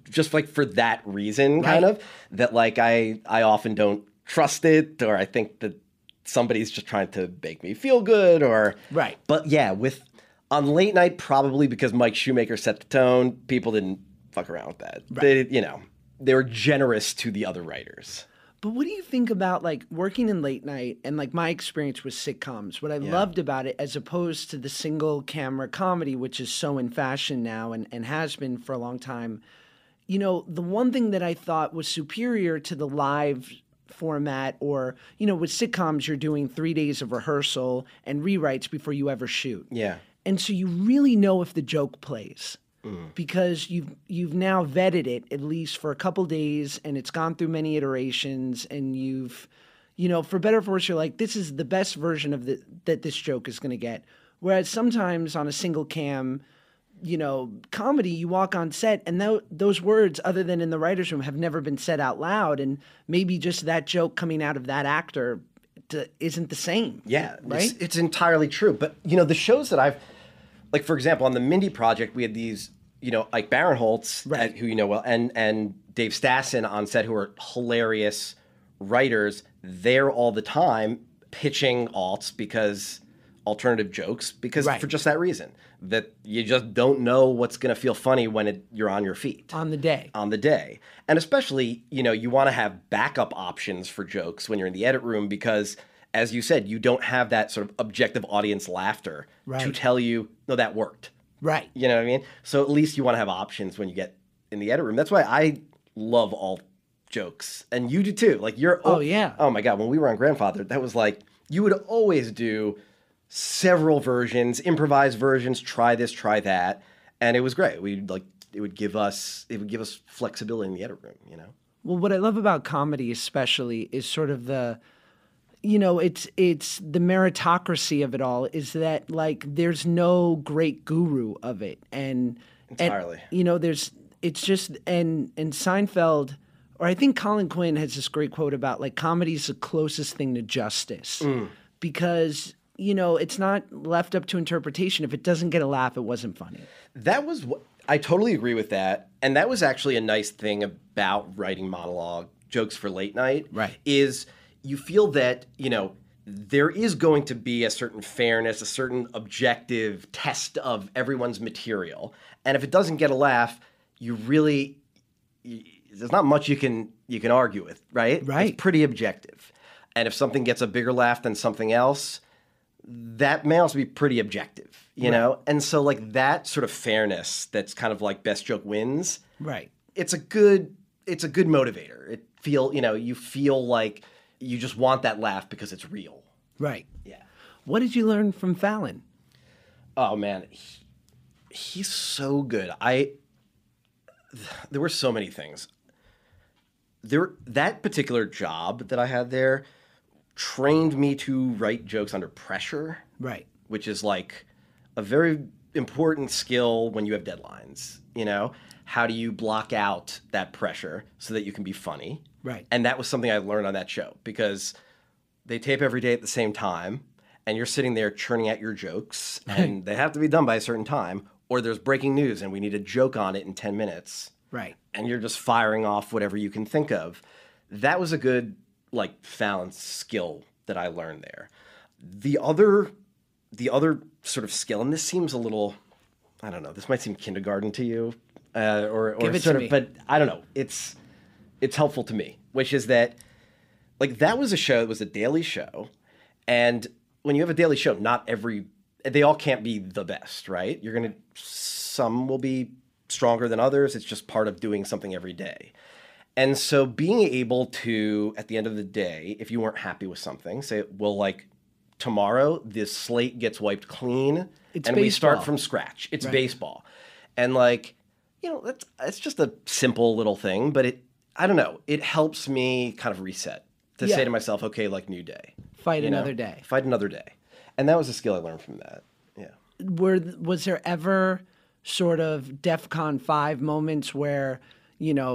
just like for that reason, kind of, that like I often don't trust it, or I think that somebody's just trying to make me feel good, or right. But yeah, on late night, probably because Mike Shoemaker set the tone, people didn't fuck around with that. Right. They were generous to the other writers. But what do you think about like working in late night and like my experience with sitcoms? What I loved about it, as opposed to the single camera comedy, which is so in fashion now and has been for a long time, the one thing that I thought was superior to the live format, or, with sitcoms, you're doing 3 days of rehearsal and rewrites before you ever shoot. Yeah. And so you really know if the joke plays. Because you've now vetted it at least for a couple days, and it's gone through many iterations, and you've, for better or for worse, you're like, this is the best version of that this joke is going to get. Whereas sometimes on a single cam, comedy, you walk on set and those words, other than in the writer's room, have never been said out loud, and maybe just that joke coming out of that actor isn't the same. Yeah, right. It's entirely true. But the shows that like, for example, on the Mindy Project, we had these, Ike Barinholtz, who you know well, and Dave Stassen on set, who are hilarious writers. They're all the time pitching alternative jokes, for just that reason, that you just don't know what's going to feel funny when you're on your feet. On the day. And especially, you want to have backup options for jokes when you're in the edit room, because as you said, you don't have that sort of objective audience laughter to tell you, no, that worked. Right. You know what I mean? So at least you want to have options when you get in the edit room. That's why I love all jokes. And you do too. Like oh my God, when we were on Grandfather, that was like, you would always do several versions, improvised versions, try this, try that. And it was great. It would give us flexibility in the edit room, Well, what I love about comedy especially is sort of it's the meritocracy of it all, is that like there's no great guru of it. And entirely. It's just and Seinfeld, or I think Colin Quinn has this great quote about like comedy is the closest thing to justice. Because it's not left up to interpretation. If it doesn't get a laugh, it wasn't funny. I totally agree with that. And that was actually a nice thing about writing monologue jokes for late night. Right. Is you feel that, there is going to be a certain fairness, a certain objective test of everyone's material. And if it doesn't get a laugh, there's not much you can argue with, right? Right. It's pretty objective. And if something gets a bigger laugh than something else, that may also be pretty objective, you know? And so like that sort of fairness that's kind of like best joke wins. Right. It's a good motivator. You feel like you just want that laugh because it's real. Right. Yeah. What did you learn from Fallon? Oh man, he's so good. There were so many things. That particular job that I had there trained me to write jokes under pressure. Right. Which is like a very important skill when you have deadlines, How do you block out that pressure so that you can be funny? Right. And that was something I learned on that show, because they tape every day at the same time, and you're sitting there churning out your jokes, and they have to be done by a certain time, or there's breaking news and we need a joke on it in 10 minutes. Right. And you're just firing off whatever you can think of. That was a good, Fallon skill that I learned there. The other sort of skill, and this seems a little, I don't know, this might seem kindergarten to you, or Give it sort to of, me. but I don't know. It's helpful to me, which is that, that was a show, it was a daily show, and when you have a daily show, they all can't be the best, right? Some will be stronger than others. It's just part of doing something every day. And so being able to, at the end of the day, if you weren't happy with something, say, well, tomorrow, this slate gets wiped clean, we start from scratch. It's baseball. And it's just a simple little thing, but I don't know, it helps me kind of reset to say to myself, okay, like new day. Fight another day. Fight another day. And that was a skill I learned from that. Yeah. Was there ever sort of DEFCON 5 moments where,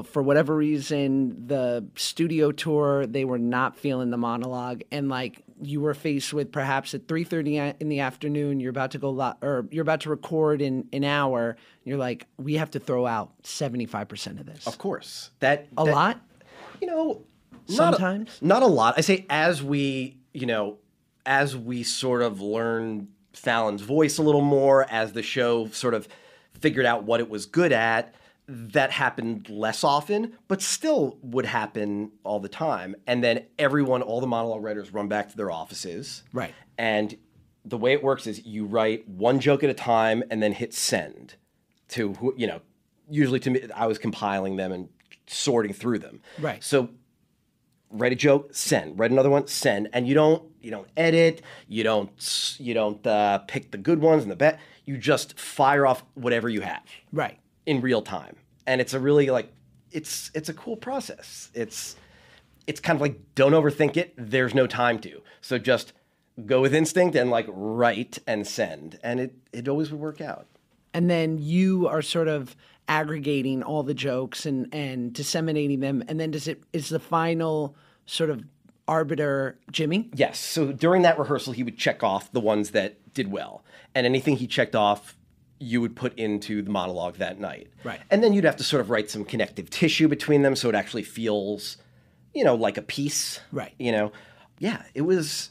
for whatever reason, the studio tour, they were not feeling the monologue, and like you were faced with perhaps at 3:30 in the afternoon, you're about to you're about to record in an hour, and you're like, we have to throw out 75% of this. Of course. A lot? Sometimes? Not a lot. I say as we sort of learn Fallon's voice a little more, as the show sort of figured out what it was good at, that happened less often, but still would happen all the time. And then all the monologue writers run back to their offices. Right. And the way it works is you write one joke at a time and then hit send to, usually to me, I was compiling them and sorting through them. Right. So write a joke, send. Write another one, send. And you don't edit. You don't pick the good ones and the bad. You just fire off whatever you have. Right. In real time. And it's a really it's a cool process. It's kind of like, don't overthink it. There's no time to. So just go with instinct and write and send. And it always would work out. And then you are sort of aggregating all the jokes and disseminating them. And then is the final sort of arbiter Jimmy? Yes. So during that rehearsal, he would check off the ones that did well. And anything he checked off, you would put into the monologue that night. Right. And then you'd have to sort of write some connective tissue between them so it actually feels, like a piece. Right. Yeah, it was,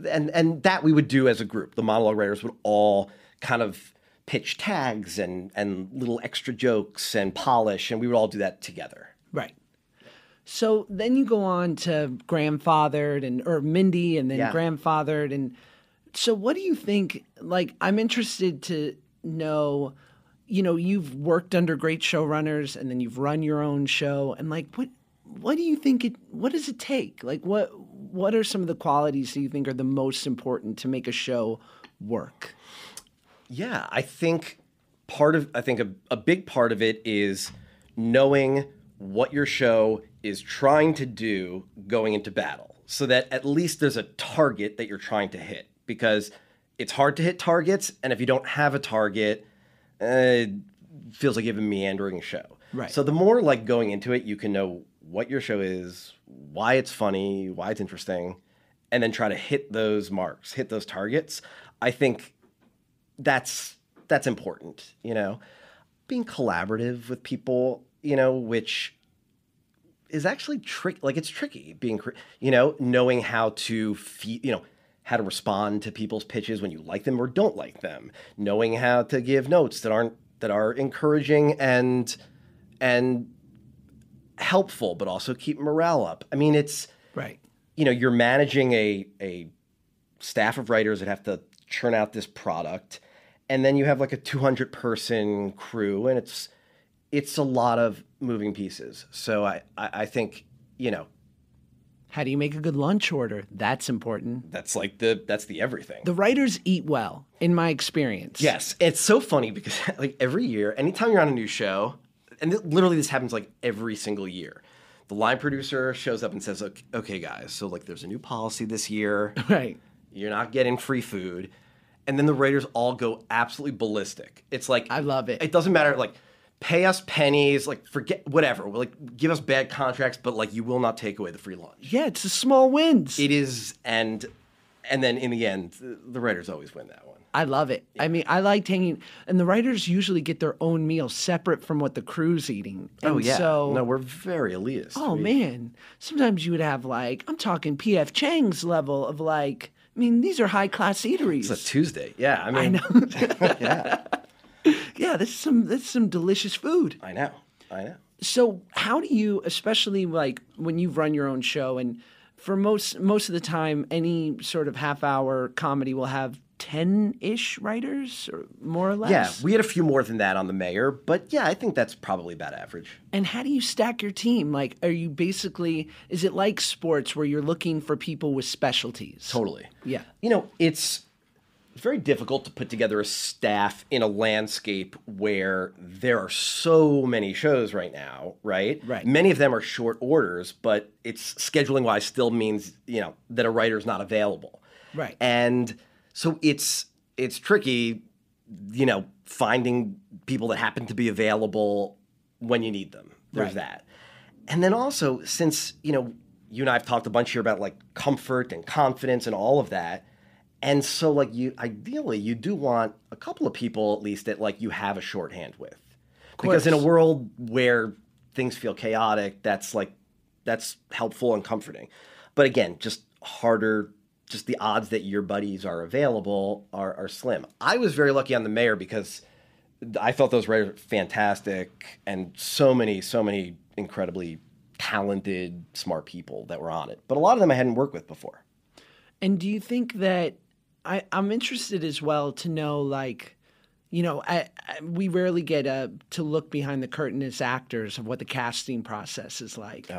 and that we would do as a group. The monologue writers would all kind of pitch tags and little extra jokes and polish, and we would all do that together. Right. So then you go on to Grandfathered or Mindy and then Grandfathered. And so what do you think, I'm interested to know, you've worked under great showrunners and then you've run your own show, and what do you think what does it take? What are some of the qualities that you think are the most important to make a show work? Yeah, I think a big part of it is knowing what your show is trying to do going into battle, so that at least there's a target that you're trying to hit, because it's hard to hit targets, and if you don't have a target, it feels like you have a meandering show. Right. So the more going into it, you can know what your show is, why it's funny, why it's interesting, and then try to hit those marks, hit those targets. I think that's important, being collaborative with people, which is actually tricky. It's tricky being, knowing how to how to respond to people's pitches when you like them or don't like them, knowing how to give notes that are encouraging and helpful, but also keep morale up. I mean, it's right. You're managing a staff of writers that have to churn out this product, and then you have a 200-person crew, and it's a lot of moving pieces. So I think, How do you make a good lunch order? That's important. That's the everything. The writers eat well, in my experience. Yes. It's so funny because every year, anytime you're on a new show, and literally this happens every single year, the line producer shows up and says, okay guys, so there's a new policy this year. Right. You're not getting free food. And then the writers all go absolutely ballistic. It's I love it. It doesn't matter, pay us pennies, forget whatever. Give us bad contracts, but you will not take away the free lunch. Yeah, it's the small wins. It is, and then in the end, the writers always win that one. I love it. Yeah. I mean, I like hanging, and the writers usually get their own meal separate from what the crew's eating. And So, no, we're very elitist. Oh, man. Sometimes you would have I'm talking P.F. Chang's level of these are high-class eateries. It's a Tuesday. Yeah, I know. Yeah. Yeah, this is some delicious food. I know. So how do you, especially when you've run your own show, and for most of the time, any sort of half-hour comedy will have 10-ish writers, or more or less? Yeah, we had a few more than that on The Mayor, but yeah, I think that's probably about average. And how do you stack your team? Are you basically, is it like sports where you're looking for people with specialties? Totally. Yeah. It's very difficult to put together a staff in a landscape where there are so many shows right now, right? Right. Many of them are short orders, but it's scheduling wise still means, that a writer's not available. Right. And so it's tricky, finding people that happen to be available when you need them. There's that. And then also, since, you and I have talked a bunch here about like comfort and confidence and all of that. And so like ideally you do want a couple of people at least that like you have a shorthand with. Because in a world where things feel chaotic, that's helpful and comforting. But again, just harder, just the odds that your buddies are available are slim. I was very lucky on The Mayor because I felt those were fantastic and so many incredibly talented, smart people that were on it. But a lot of them I hadn't worked with before. And do you think that I'm interested as well to know, like, we rarely get to look behind the curtain as actors of what the casting process is like.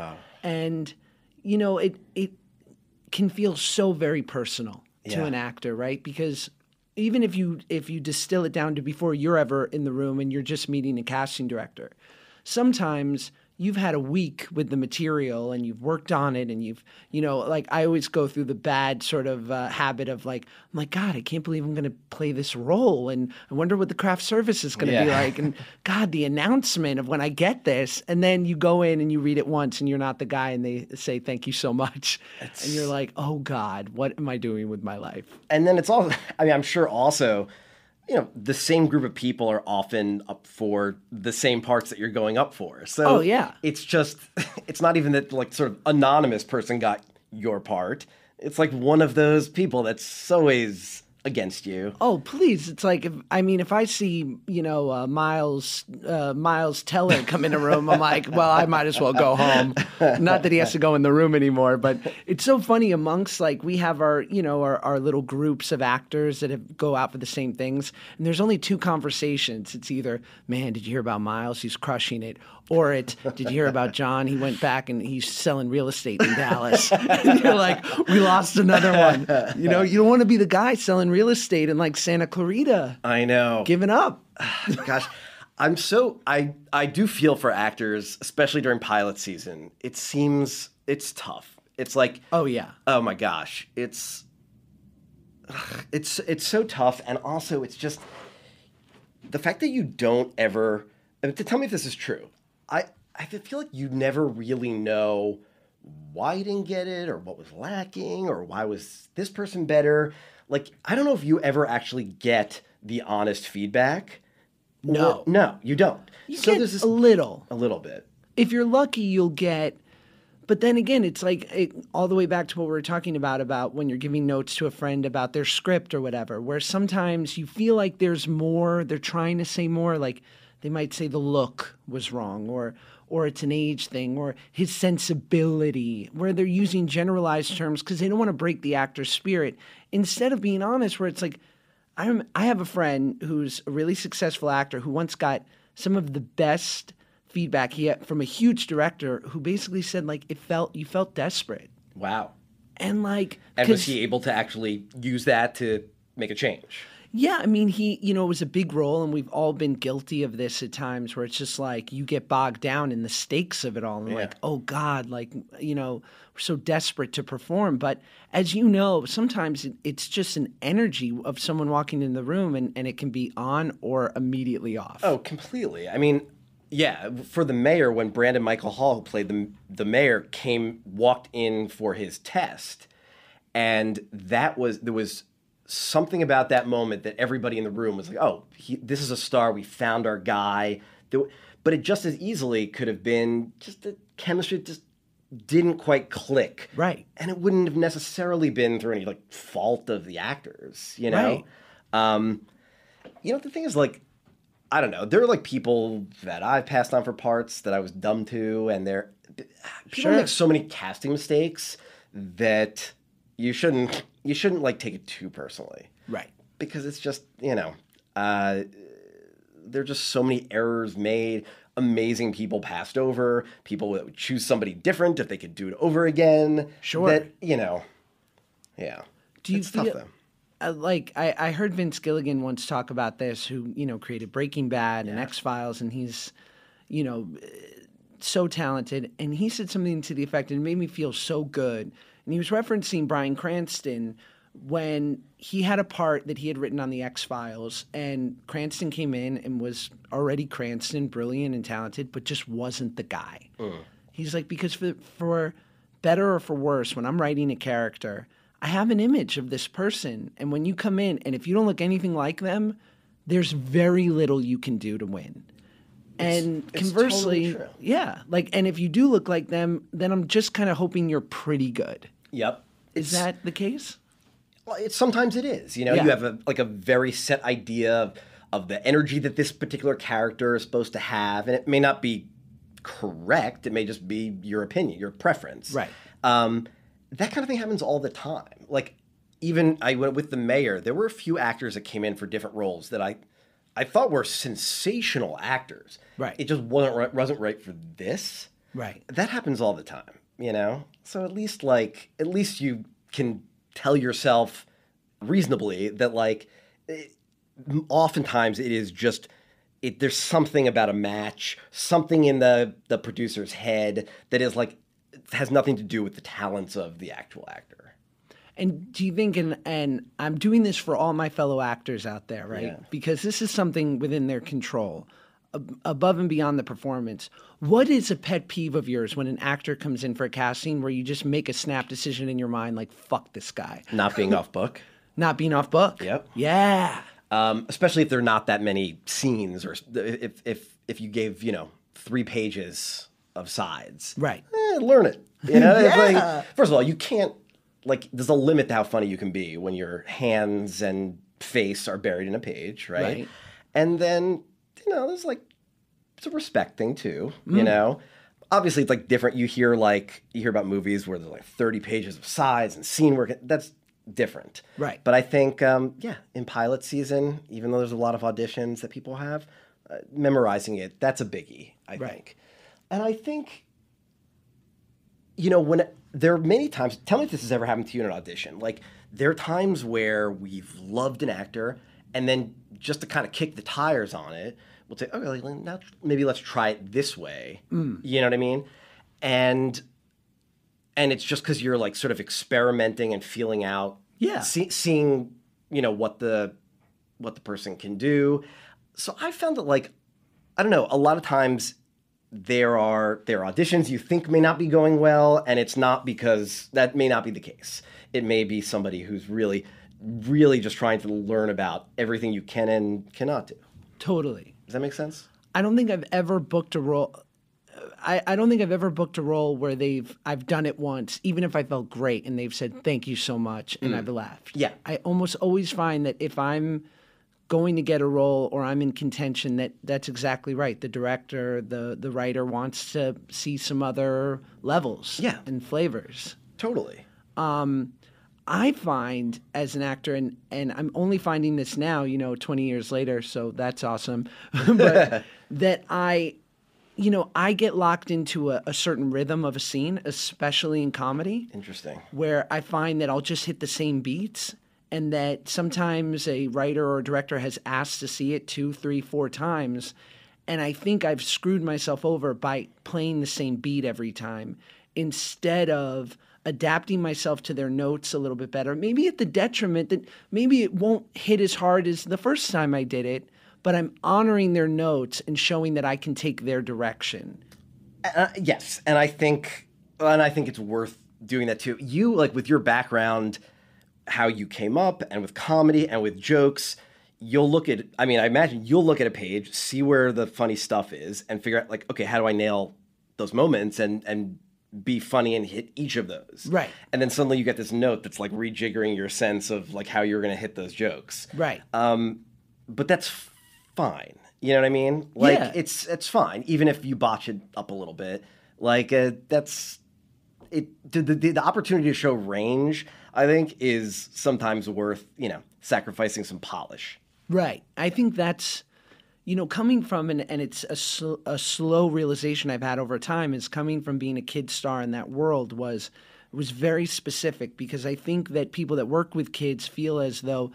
And, it can feel so very personal to an actor, right? Because even if you distill it down to before you're ever in the room and you're just meeting a casting director, sometimes you've had a week with the material and you've worked on it and you've, like I always go through the bad sort of habit of like, I'm like, God, I can't believe I'm going to play this role. And I wonder what the craft service is going to be like. And God, the announcement of when I get this. And then you go in and you read it once and you're not the guy and they say, thank you so much. And you're like, oh God, what am I doing with my life? And then it's all, I'm sure also, the same group of people are often up for the same parts that you're going up for. So it's just, it's not even that like sort of anonymous person got your part. It's like one of those people that's always against you. Oh, please. It's like, if I see, Miles Teller come in a room, I'm like, well, I might as well go home. Not that he has to go in the room anymore, but it's so funny amongst like, we have our little groups of actors that go out for the same things. And there's only two conversations. It's either, man, did you hear about Miles? He's crushing it. Or did you hear about John? He went back and he's selling real estate in Dallas. And you're like, we lost another one. You don't want to be the guy selling real estate in like Santa Clarita. I know. Giving up. Gosh, I do feel for actors, especially during pilot season. It seems it's tough. It's like, oh my gosh. It's so tough. And also it's just the fact that you don't ever, tell me if this is true. I feel like you never really know why you didn't get it or what was lacking or why was this person better. Like, I don't know if you ever actually get the honest feedback. No. No, you don't. You get there's a little. A little bit. If you're lucky, you'll get. But then again, it's like all the way back to what we were talking about when you're giving notes to a friend about their script or whatever, where sometimes you feel like there's more, they're trying to say more, like they might say the look was wrong or it's an age thing or his sensibility, where they're using generalized terms because they don't want to break the actor's spirit instead of being honest, where it's like, I have a friend who's a really successful actor who once got some of the best feedback he had from a huge director who basically said like you felt desperate. Wow. And was he able to actually use that to make a change? Yeah, he, it was a big role, and we've all been guilty of this at times where it's just like you get bogged down in the stakes of it all and like, oh God, we're so desperate to perform. But as you know, sometimes it's just an energy of someone walking in the room and it can be on or immediately off. Oh, completely. For The Mayor, when Brandon Michael Hall, who played the mayor, walked in for his test, and there was something about that moment that everybody in the room was like, oh, this is a star. We found our guy. But it just as easily could have been just the chemistry just didn't quite click. Right. And it wouldn't have necessarily been through any fault of the actors, Right. The thing is I don't know. There are people that I've passed on for parts that I was dumb to, and people make so many casting mistakes that you shouldn't take it too personally. Right. Because it's just, there are just so many errors made, amazing people passed over, people that would choose somebody different if they could do it over again. Sure. That, yeah. Do you it's tough though. I heard Vince Gilligan once talk about this, who, created Breaking Bad and X-Files, and he's, so talented. And he said something to the effect, and it made me feel so good. And he was referencing Bryan Cranston when he had a part that he had written on the X-Files, and Cranston came in and was already Cranston, brilliant and talented, but just wasn't the guy. He's like, because for better or for worse, when I'm writing a character, I have an image of this person, and when you come in, and if you don't look anything like them, there's very little you can do to win. And conversely, totally true. yeah, and if you do look like them, then I'm just kind of hoping you're pretty good. Yep. Is that the case? Well, sometimes it is. You have a very set idea of the energy that this particular character is supposed to have, and it may not be correct. It may just be your opinion, your preference. Right. That kind of thing happens all the time. Even I went with The Mayor. There were a few actors that came in for different roles that I thought were sensational actors. Right. It just wasn't right for this. Right. That happens all the time. So at least you can tell yourself reasonably that oftentimes it is just there's something about a match, something in the producer's head that is has nothing to do with the talents of the actual actor. And do you think, and I'm doing this for all my fellow actors out there, right? Yeah. Because this is something within their control, above and beyond the performance. What is a pet peeve of yours when an actor comes in for a casting where you just make a snap decision in your mind, fuck this guy? Not being off book. Not being off book? Yep. Yeah. Especially if there are not that many scenes, or if you gave 3 pages of sides. Right. Learn it. Yeah. First of all, you can't there's a limit to how funny you can be when your hands and face are buried in a page, right? And then there's it's a respect thing too. Obviously it's different. You hear about movies where there's 30 pages of sides and scene work. That's different. Right. But I think in pilot season, even though there's a lot of auditions that people have, memorizing it, that's a biggie, I think. And I think when there are many times, tell me if this has ever happened to you in an audition. There are times where we've loved an actor, and then just to kind of kick the tires on it, we'll say, okay, now maybe let's try it this way. You know what I mean? And it's just because you're sort of experimenting and feeling out, seeing what the person can do. So I found that I don't know, a lot of times there are auditions you think may not be going well, and it's not, because that may not be the case. It may be somebody who's really, really just trying to learn about everything you can and cannot do. Totally. Does that make sense? I don't think I've ever booked a role. I don't think I've ever booked a role where I've done it once, even if I felt great, and they've said thank you so much, and I've left. Yeah. I almost always find that if I'm going to get a role or I'm in contention, that's exactly right. The director, the writer wants to see some other levels and flavors. Totally. I find as an actor, and I'm only finding this now, 20 years later, so that's awesome, but that I get locked into a certain rhythm of a scene, especially in comedy. Interesting. Where I find that I'll just hit the same beats, and that sometimes a writer or a director has asked to see it 2, 3, 4 times, and I think I've screwed myself over by playing the same beat every time instead of adapting myself to their notes a little bit better, maybe at the detriment that maybe it won't hit as hard as the first time I did it, but I'm honoring their notes and showing that I can take their direction. Yes, and I think it's worth doing that too. You, with your background, how you came up, and with comedy and with jokes, you'll look at, I imagine you'll look at a page, see where the funny stuff is, and figure out okay, how do I nail those moments and be funny and hit each of those. Right. And then suddenly you get this note that's rejiggering your sense of how you're going to hit those jokes. Right. But that's fine. You know what I mean? It's fine, even if you botch it up a little bit. That's it. The opportunity to show range, I think, is sometimes worth sacrificing some polish. Right. I think that's coming from and it's a slow realization I've had over time is coming from being a kid star in that world was It was very specific because I think that people that work with kids feel as though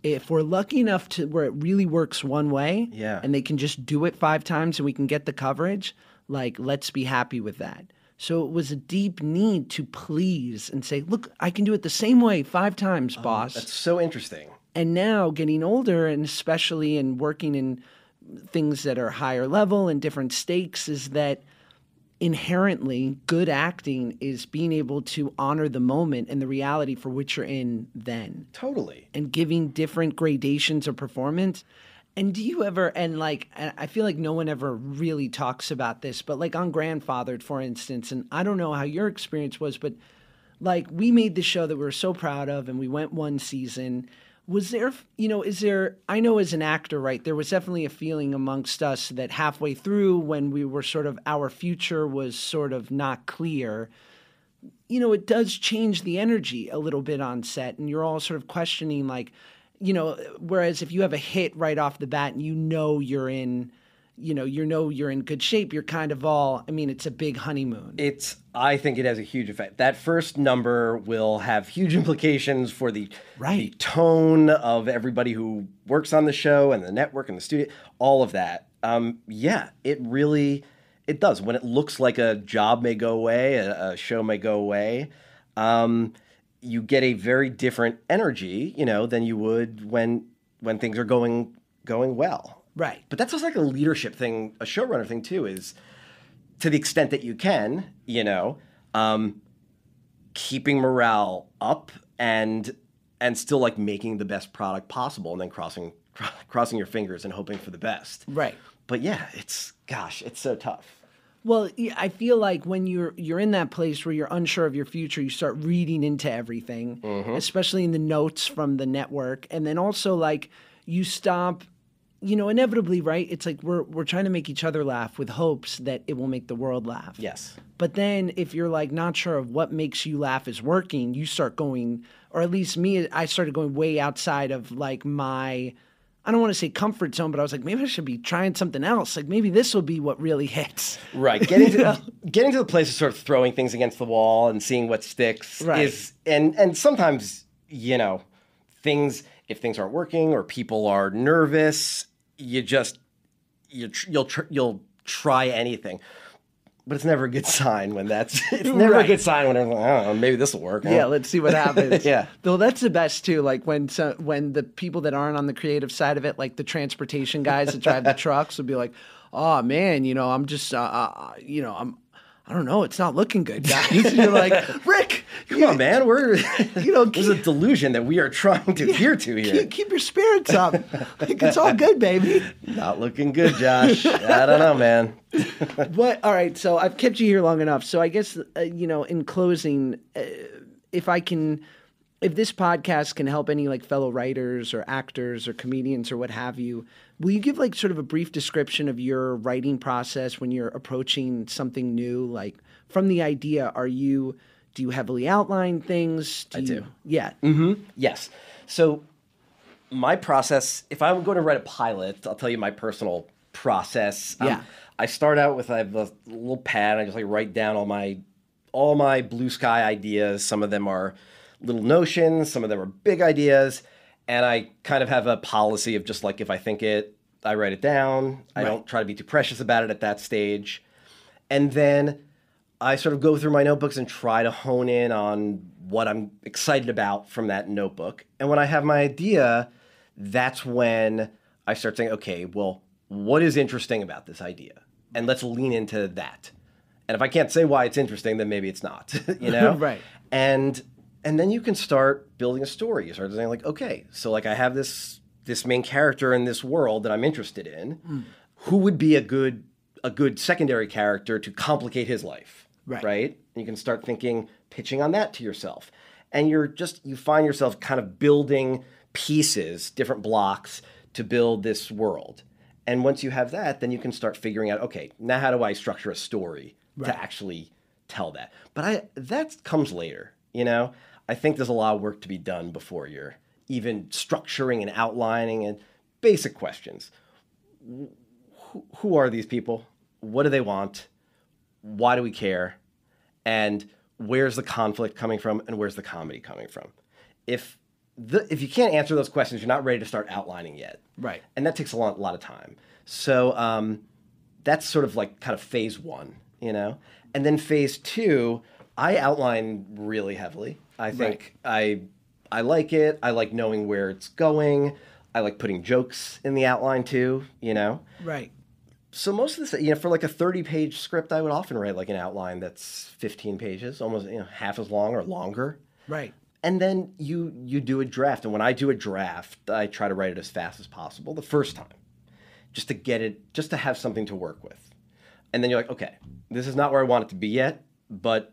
if we're lucky enough to where it really works one way and they can just do it 5 times and we can get the coverage, like, let's be happy with that. So it was a deep need to please and say, look, I can do it the same way 5 times, boss. That's so interesting. And now getting older, and especially in working in things that are higher level and different stakes, is that inherently good acting is being able to honor the moment and the reality for which you're in then. Totally. And giving different gradations of performance. And do you ever, and like, I feel like no one ever really talks about this, but like on Grandfathered, for instance, and I don't know how your experience was, but like we made the show that we were so proud of and we went 1 season. Was there, I know as an actor, right, there was definitely a feeling amongst us that halfway through when we were sort of, our future was sort of not clear, it does change the energy a little bit on set and you're all sort of questioning like, whereas if you have a hit right off the bat and you're in good shape, you're kind of all, it's a big honeymoon. I think it has a huge effect. That first number will have huge implications for the tone of everybody who works on the show and the network and the studio, all of that. It does. When it looks like a job may go away, a show may go away, you get a very different energy, than you would when things are going well. Right. But that's also like a leadership thing, a showrunner thing too, is to the extent that you can, keeping morale up and still like making the best product possible and then crossing your fingers and hoping for the best. Right. But yeah, it's so tough. Well, I feel like when you're in that place where you're unsure of your future, you start reading into everything, especially in the notes from the network. And then also like you stop, inevitably, right? It's like we're trying to make each other laugh with hopes that it will make the world laugh. Yes. But then if you're like not sure of what makes you laugh is working, you start going, or at least me, I started going way outside of like my, I don't want to say comfort zone, but I was like, maybe I should be trying something else. Like maybe this will be what really hits. Right. Getting to the place of sort of throwing things against the wall and seeing what sticks is, and sometimes, if things aren't working or people are nervous, you'll try anything. But it's never a good sign when it's never a good sign when everyone's like, I don't know, maybe this will work. Yeah, let's see what happens. Yeah. Though that's the best too. Like when the people that aren't on the creative side of it, like the transportation guys that drive the trucks will be like, oh man, I'm just, I don't know, it's not looking good, guys. And you're like, Rick, come on, man. We're, there's a delusion that we are trying to adhere to here. Keep your spirits up. Like, it's all good, baby. Not looking good, Josh. I don't know, man. All right, so I've kept you here long enough. So I guess, in closing, if this podcast can help any like fellow writers or actors or comedians or what have you, will you give like sort of a brief description of your writing process when you're approaching something new? Like from the idea, do you heavily outline things? I do. Yeah. Mm-hmm. Yes. So my process, if I'm going to write a pilot, I'll tell you my personal process. Yeah. I start out with, I have a little pad. I just like write down all my blue sky ideas. Some of them are little notions. Some of them are big ideas. And I kind of have a policy of just like, if I think it, I write it down. I don't try to be too precious about it at that stage. And then I sort of go through my notebooks and try to hone in on what I'm excited about from that notebook. And when I have my idea, that's when I start saying, okay, well, what is interesting about this idea? And let's lean into that. And if I can't say why it's interesting, then maybe it's not, Right. And then you can start building a story. You start saying like, okay, so like I have this main character in this world that I'm interested in. Who would be a good secondary character to complicate his life? Right? And you can start pitching on that to yourself. And you find yourself kind of building pieces, different blocks to build this world. And once you have that, then you can start figuring out, okay, now how do I structure a story to actually tell that? But that comes later, I think there's a lot of work to be done before you're even structuring and outlining and basic questions. Who are these people? What do they want? Why do we care? And where's the conflict coming from and where's the comedy coming from. If you can't answer those questions, you're not ready to start outlining yet. Right. And that takes a lot of time. So that's sort of like kind of phase one, And then phase two, I outline really heavily. I think I like it. I like knowing where it's going. I like putting jokes in the outline too, Right. So most of this, for like a 30-page script, I would often write like an outline that's 15 pages, almost half as long or longer. Right. And then you do a draft. And when I do a draft, I try to write it as fast as possible the first time, just to have something to work with. And then you're like, okay, this is not where I want it to be yet, but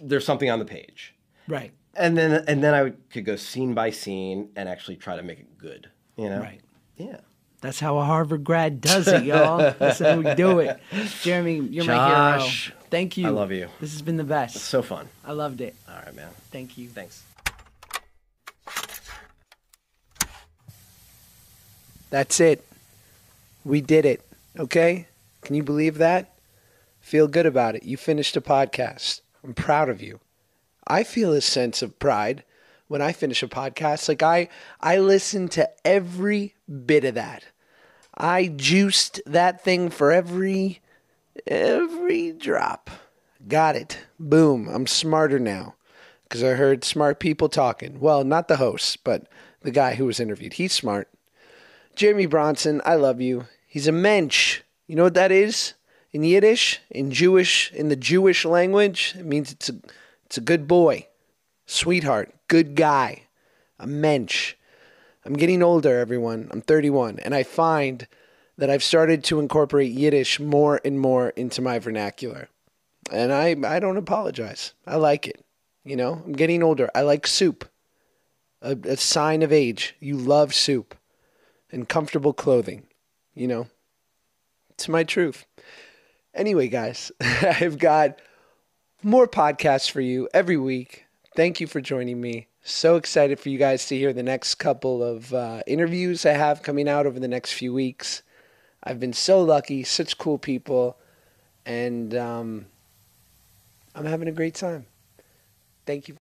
there's something on the page. Right. And then I could go scene by scene and actually try to make it good, Right. Yeah. That's how a Harvard grad does it, y'all. That's how we do it. Jeremy, you're my hero. Thank you. I love you. This has been the best. It's so fun. I loved it. All right, man. Thank you. Thanks. That's it. We did it. Okay? Can you believe that? Feel good about it. You finished a podcast. I'm proud of you. I feel a sense of pride when I finish a podcast. Like I listen to every bit of that. I juiced that thing for every drop. Got it. Boom. I'm smarter now because I heard smart people talking. Well, not the host, but the guy who was interviewed. He's smart. Jeremy Bronson, I love you. He's a mensch. You know what that is? In Yiddish, in the Jewish language, it means it's a good boy, sweetheart, good guy, a mensch. I'm getting older, everyone. I'm 31, and I find that I've started to incorporate Yiddish more and more into my vernacular. And I don't apologize. I like it. I'm getting older. I like soup. A sign of age. You love soup and comfortable clothing. It's my truth. Anyway, guys, I've got more podcasts for you every week. Thank you for joining me. So excited for you guys to hear the next couple of interviews I have coming out over the next few weeks. I've been so lucky, such cool people, and I'm having a great time. Thank you.